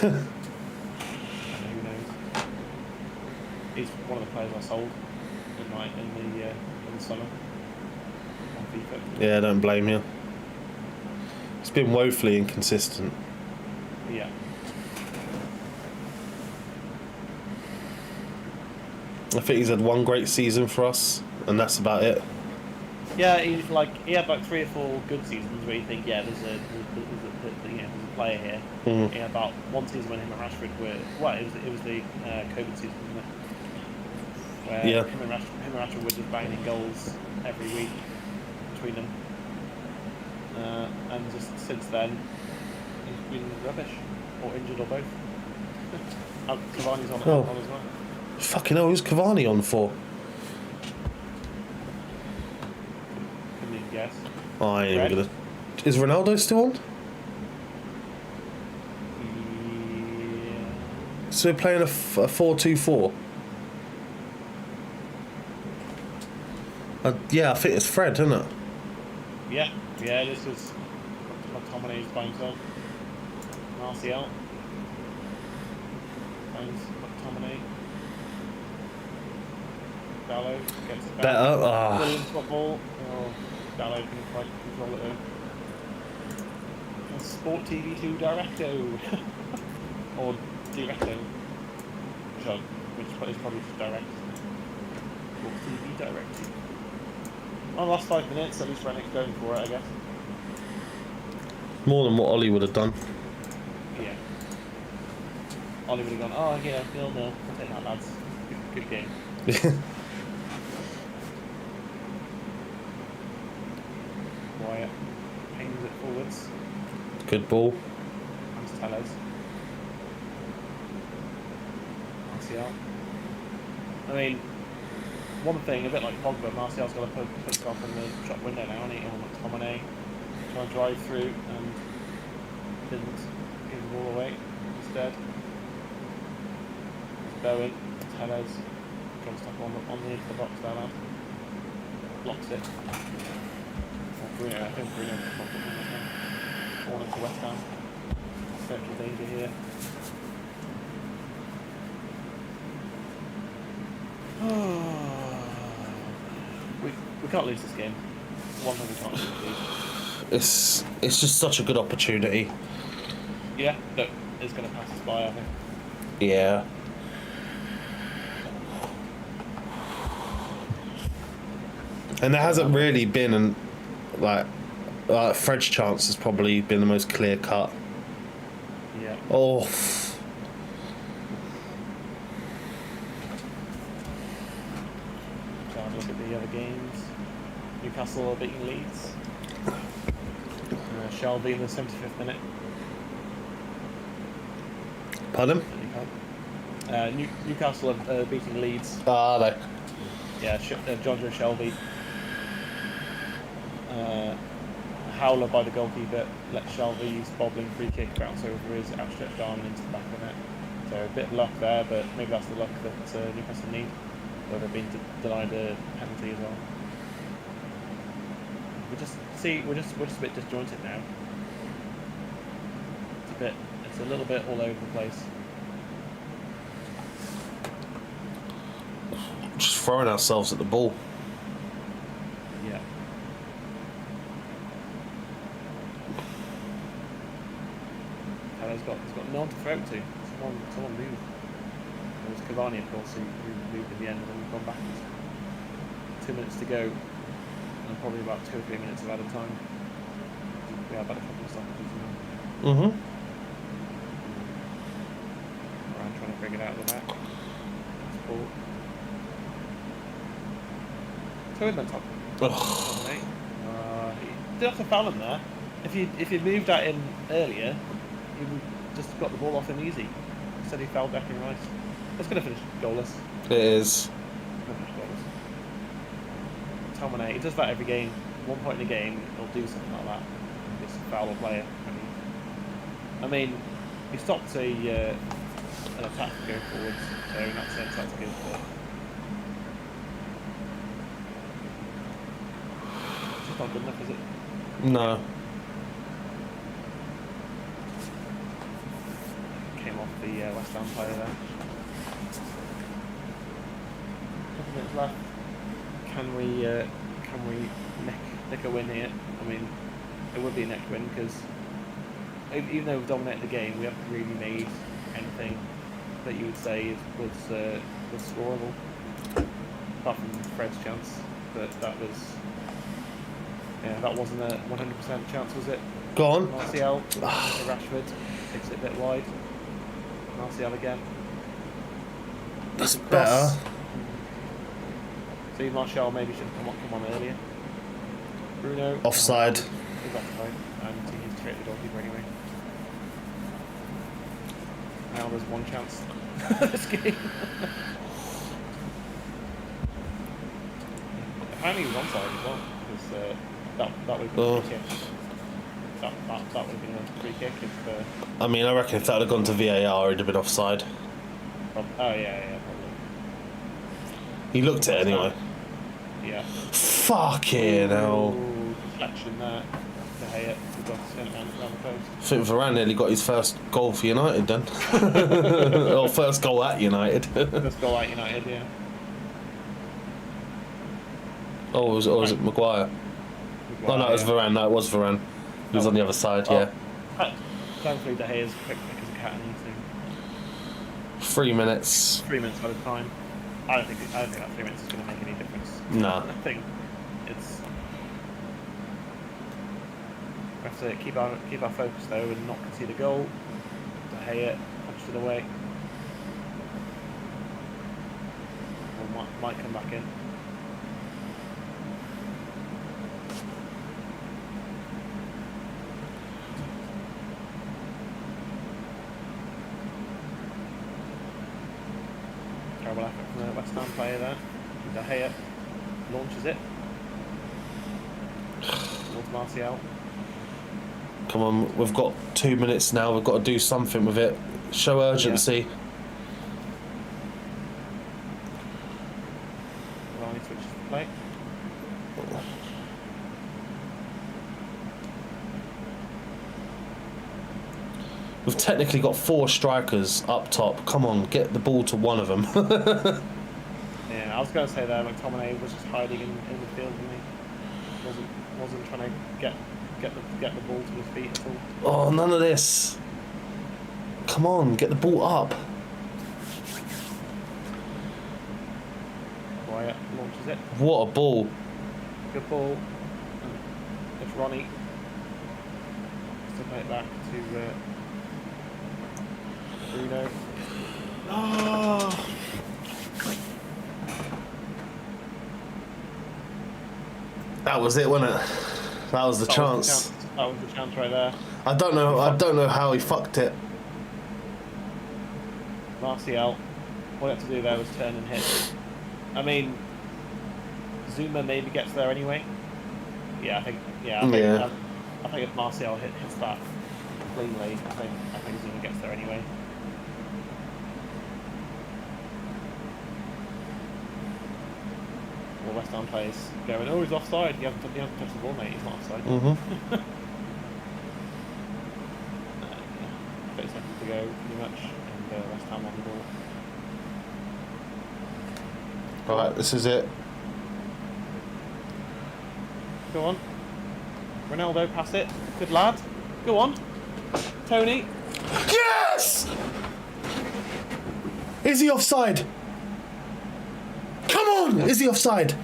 Who knows? He's one of the players I sold in the summer on FIFA. Yeah, don't blame you. It's been woefully inconsistent. Yeah. I think he's had one great season for us, and that's about it. Yeah, he had like 3 or 4 good seasons where you think, yeah, there's a player here. Mm. He had about one season when him and Rashford were it was the COVID season, wasn't it? Where Yeah. him and Rashford were just banging goals every week between them. And just since then, he's been rubbish, or injured, or both. Cavani's on as well. Fucking hell, who's Cavani on for? Couldn't even guess. Oh, I ain't even Red? gonna. Is Ronaldo still on? Yeah. So we're playing a 4-2-4. Yeah, I think it's Fred, isn't it? Yeah, this is McTominay by himself. Martial finds McTominay. Dallo gets it back. Better. Williams got ball. Oh, Dallo can quite control it though. And Sport TV 2 Directo. Or Directo. Which is probably just direct. Sport TV Directo. On the last 5 minutes, at least Rennick's going for it, I guess. More than what Ollie would have done. Yeah. Ollie would have gone, oh yeah, 0-0. I'll take that, lads. Good game. Wyatt pings it forwards. Good ball. Hands Tellez. Martial. I mean, one thing, a bit like Pogba, Martial's got to put himself in the shop window now, and he on McTominay, trying to drive through, and didn't give the ball away instead. Bowen, Tellez, got stuck on the edge of the box there, lad. Blocks it. Bruno, I think Bruno blocked it from West Ham. Corner to West Ham. Potential danger here. We can't lose this game. One thing we can't lose. It's just such a good opportunity. Yeah, that is going to pass us by, I think. Yeah. And there hasn't really been Fred's chance has probably been the most clear cut. Yeah. Oh. Trying to look at the other games. Newcastle are beating Leeds. Shelby in the 75th minute. Pardon? Newcastle are beating Leeds. Are they? Yeah, Jonjo Shelby. Howler by the goalkeeper let Shelby's bobbling free kick bounce over his outstretched arm into the back of the net. So a bit of luck there, but maybe that's the luck that Newcastle need. Or they've been denied a penalty as well. we're just a bit disjointed now. It's a little bit all over the place. Just throwing ourselves at the ball. Yeah. And he's got no one to throw to. Someone moved. It was Cavani, of course, who moved in the end, and then we've gone backwards. 2 minutes to go, and probably about 2 or 3 minutes of added time. We have had a couple of stoppages. Mm-hmm. Ryan trying to bring it out of the back. That's ball. So we went top. You did have to foul him there. If you'd moved that in earlier, you would just got the ball off him easy. Instead he fouled back in right. That's going to finish goalless. It is. McTominay, he does that every game. At one point in the game, he'll do something like that. Just foul a player. I mean, he stopped an attack from going forwards, so in that sense, that's good. But it's just not good enough, is it? No. Came off the West Ham player there. Couple minutes left. Can we nick a win here? I mean, it would be a neck win because even though we've dominated the game, we haven't really made anything that you would say was scoreable, apart from Fred's chance. But that wasn't a 100% chance, was it? Go on. Martial, Rashford takes it a bit wide. Martial again. That's better. See, Martial maybe should have come on earlier. Bruno. Offside. He's offside, and he needs to create the goalkeeper anyway. Now there's one chance this game. Apparently he was onside as well, because that would have been a free kick. That would have been a free kick if... I mean, I reckon if that had gone to VAR, it'd have been offside. Oh, yeah, probably. He looked at it anyway. Yeah. Fucking hell. Deflection there. De Gea got sent around the post. I think Varane nearly got his first goal for United then. Or first goal at United. First goal at United, yeah. Or was it Maguire? Oh no, it was Varane. No, it was Varane. He was on the other side, yeah. Thankfully, De Gea's quick as a cat and anything. 3 minutes. 3 minutes at a time. I don't think that 3 minutes is going to make any difference. Nah. I think it's... We have to keep our focus though and not concede a goal. De Gea punched it away. Or might come back in. Terrible effort from the West Ham player there. De Gea launches it towards Martial. Come on, we've got 2 minutes now. We've got to do something with it. Show urgency. Well, he switches the play. We've technically got 4 strikers up top. Come on, get the ball to one of them. Yeah, I was going to say there, McTominay was just hiding in the field, and he wasn't trying to get the ball to his feet at all. Oh, none of this. Come on, get the ball up. Wyatt launches it. What a ball. Good ball. It's Ronnie. Still play it back to Bruno. Oh. That was it, wasn't it? That was the chance. That was the chance right there. I don't know how he fucked it. Martial, all he had to do there was turn and hit. I mean, Zuma maybe gets there anyway. I think if Martial hits that cleanly, I think Zuma gets there anyway. or West Ham players going, "Oh, he's offside. He hasn't touched the ball, mate. He's not offside." Mm-hmm. 30 seconds to go, pretty much, and West Ham on the ball. Right, this is it. Go on. Ronaldo, pass it. Good lad. Go on. Tony. Yes! Is he offside? Come on! Is he offside?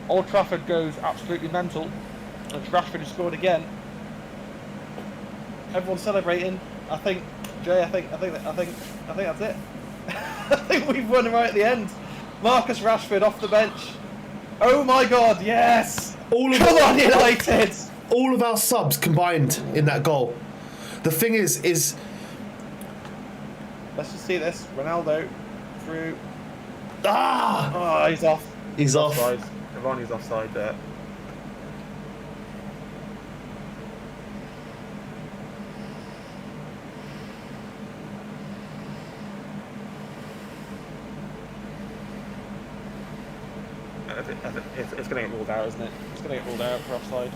Old Trafford goes absolutely mental. And Rashford has scored again. Everyone's celebrating. I think, Jay. I think that's it. I think we've won right at the end. Marcus Rashford off the bench. Oh my God! Yes. Come on, United! All of our subs combined in that goal. The thing is Let's just see this. Ronaldo through. ah! Oh, he's off. He's off. Offside. Cavani's offside there. It's going to get ruled out, isn't it? It's going to get ruled out for offside.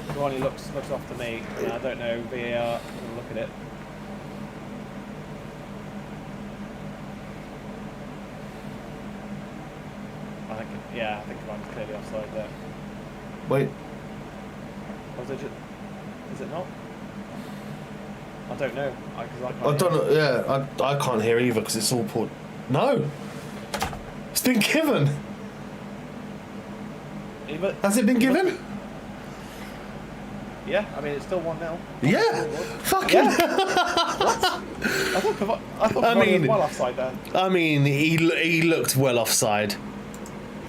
Cavani looks off to me. I don't know. VAR. I'm going to look at it. I think Cavani's clearly offside there. Wait. Or is it not? I don't know. I can't I don't know. Yeah, I can't hear either because it's all put. No. It's been given. Has it been given? Yeah, I mean it's still 1-0. Yeah. Fucking. Yeah. I thought Cavani was well offside there. I mean, he looked well offside,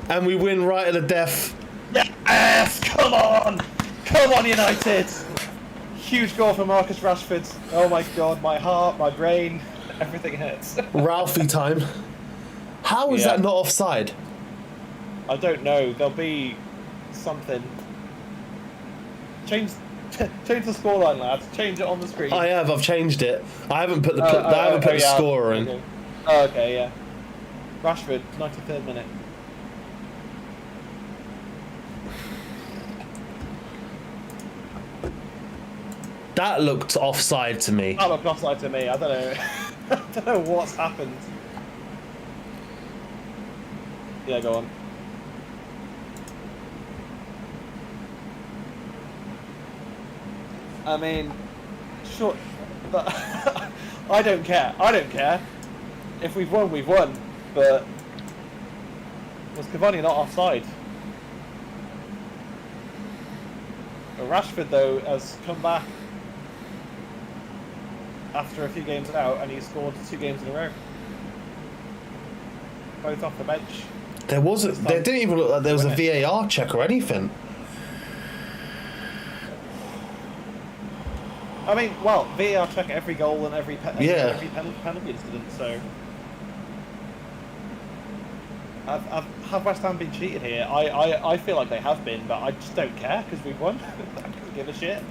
and we win right at the death. Yes, come on, United! Huge goal for Marcus Rashford. Oh my God, my heart, my brain, everything hurts. Ralphie time. How is that not offside? I don't know. There'll be something. Change the scoreline, lads. Change it on the screen. I've changed it. I haven't put the scorer in. Okay. Oh, okay, yeah. Rashford, 93rd minute. That looked offside to me. That looked offside to me. I don't know. I don't know what's happened. Yeah, go on. I mean, sure. But I don't care. If we've won, we've won. But was Cavani not offside? But Rashford, though, has come back after a few games out, and he's scored 2 games in a row. Both off the bench. There didn't even look like there was a VAR check or anything. I mean, well, VAR check every goal and every penalty incident. So, have West Ham been cheated here? I feel like they have been, but I just don't care because we've won. I don't give a shit.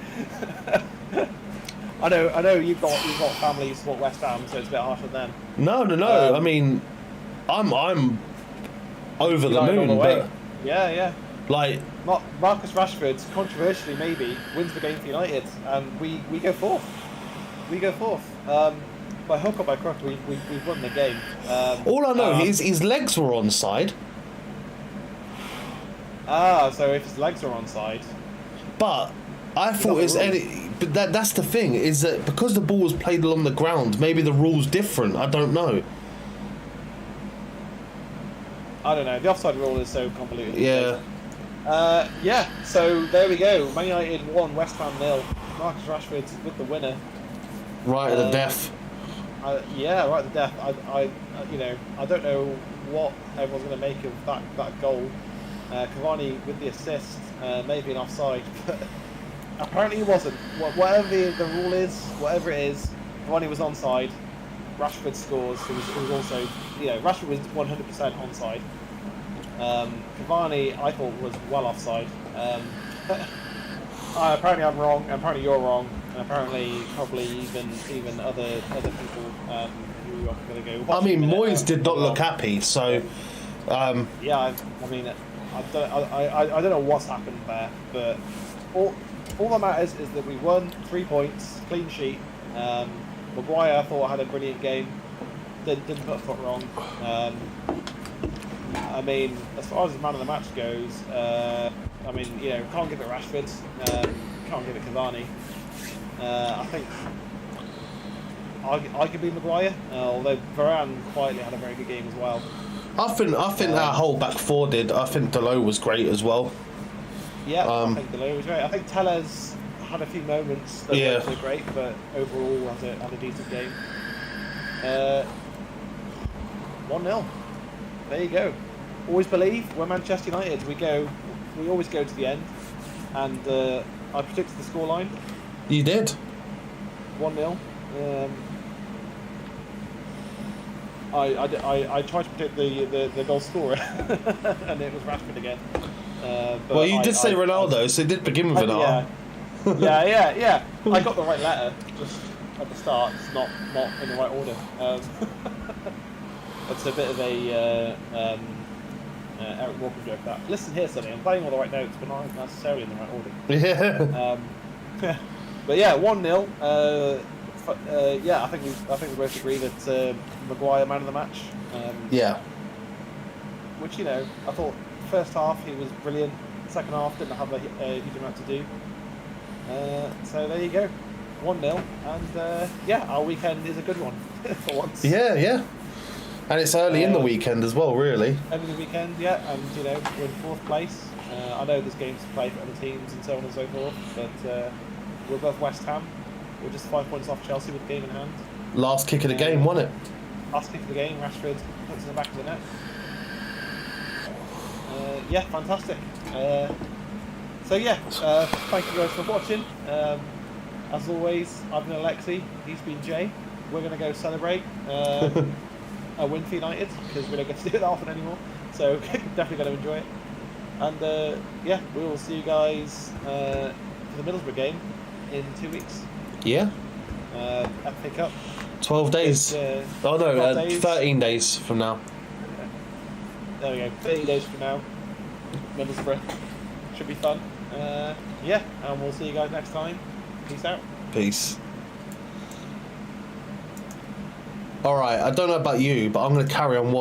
I know you've got family who support West Ham, so it's a bit harsh on them. No. I mean, I'm over the moon, but yeah. Like Marcus Rashford, controversially maybe, wins the game for United, and we go fourth. By hook or by crook, we've won the game. All I know is his legs were onside. So if his legs are onside. But I thought but that's the thing, is that because the ball was played along the ground, maybe the rule's different. I don't know. I don't know. The offside rule is so convoluted. Yeah. So there we go. Man United 1, West Ham 0. Marcus Rashford with the winner. Right at the death. Right at the death. I don't know what everyone's going to make of that goal. Cavani with the assist, maybe an offside, but apparently he wasn't. Whatever the rule is, whatever it is, Cavani was onside. Rashford scores. It was also, Rashford was 100% onside. Cavani, I thought, was well offside. Apparently I'm wrong. Apparently you're wrong. And apparently probably even other people who we are going to go. I mean, Moyes did not look happy, so. Yeah, I mean, I don't know what's happened there, but all that matters is that we won 3 points, clean sheet. Maguire, I thought, had a brilliant game. Didn't put a foot wrong. I mean, as far as the man of the match goes, I mean, can't give it Rashford, can't give it Cavani. I think I could be Maguire, although Varane quietly had a very good game as well. I think our whole back four did. I think Dalot was great as well. Yeah, I think Dalot was great. I think Tellez had a few moments that weren't so great, but overall had a decent game. 1-0. There you go. Always believe we're Manchester United. We always go to the end, and I predicted the scoreline. You did. 1-0. I tried to predict the goal scorer, and it was Rashford again. But well, you did say Ronaldo, so it did begin with an R. Yeah. I got the right letter just at the start, it's not in the right order. It's a bit of a Eric Walker joke. That listen here, Sonny, I'm playing all the right notes, but not necessarily in the right order. Yeah. But yeah, 1-0. I think we both agree that Maguire man of the match. Yeah. Which I thought first half he was brilliant. Second half didn't have a huge amount to do. So there you go, 1-0, and our weekend is a good one for once. Yeah. And it's early in the weekend as well, really. Early in the weekend, yeah, and we're in 4th place. I know there's games to play for other teams and so on and so forth, but we're above West Ham. We're just 5 points off Chelsea with the game in hand. Last kick of the game, wasn't it? Last kick of the game, Rashford puts in the back of the net. Fantastic. Thank you guys for watching. As always, I've been Alexi, he's been Jay. We're going to go celebrate a win for United, because we don't get to do it that often anymore. So definitely going to enjoy it. And we will see you guys for the Middlesbrough game in 2 weeks. Yeah. FA Cup. 12 days. 13 days from now. There we go. 30 days from now. Middlesbrough. Should be fun. And we'll see you guys next time. Peace out. Peace. Alright, I don't know about you, but I'm going to carry on watching.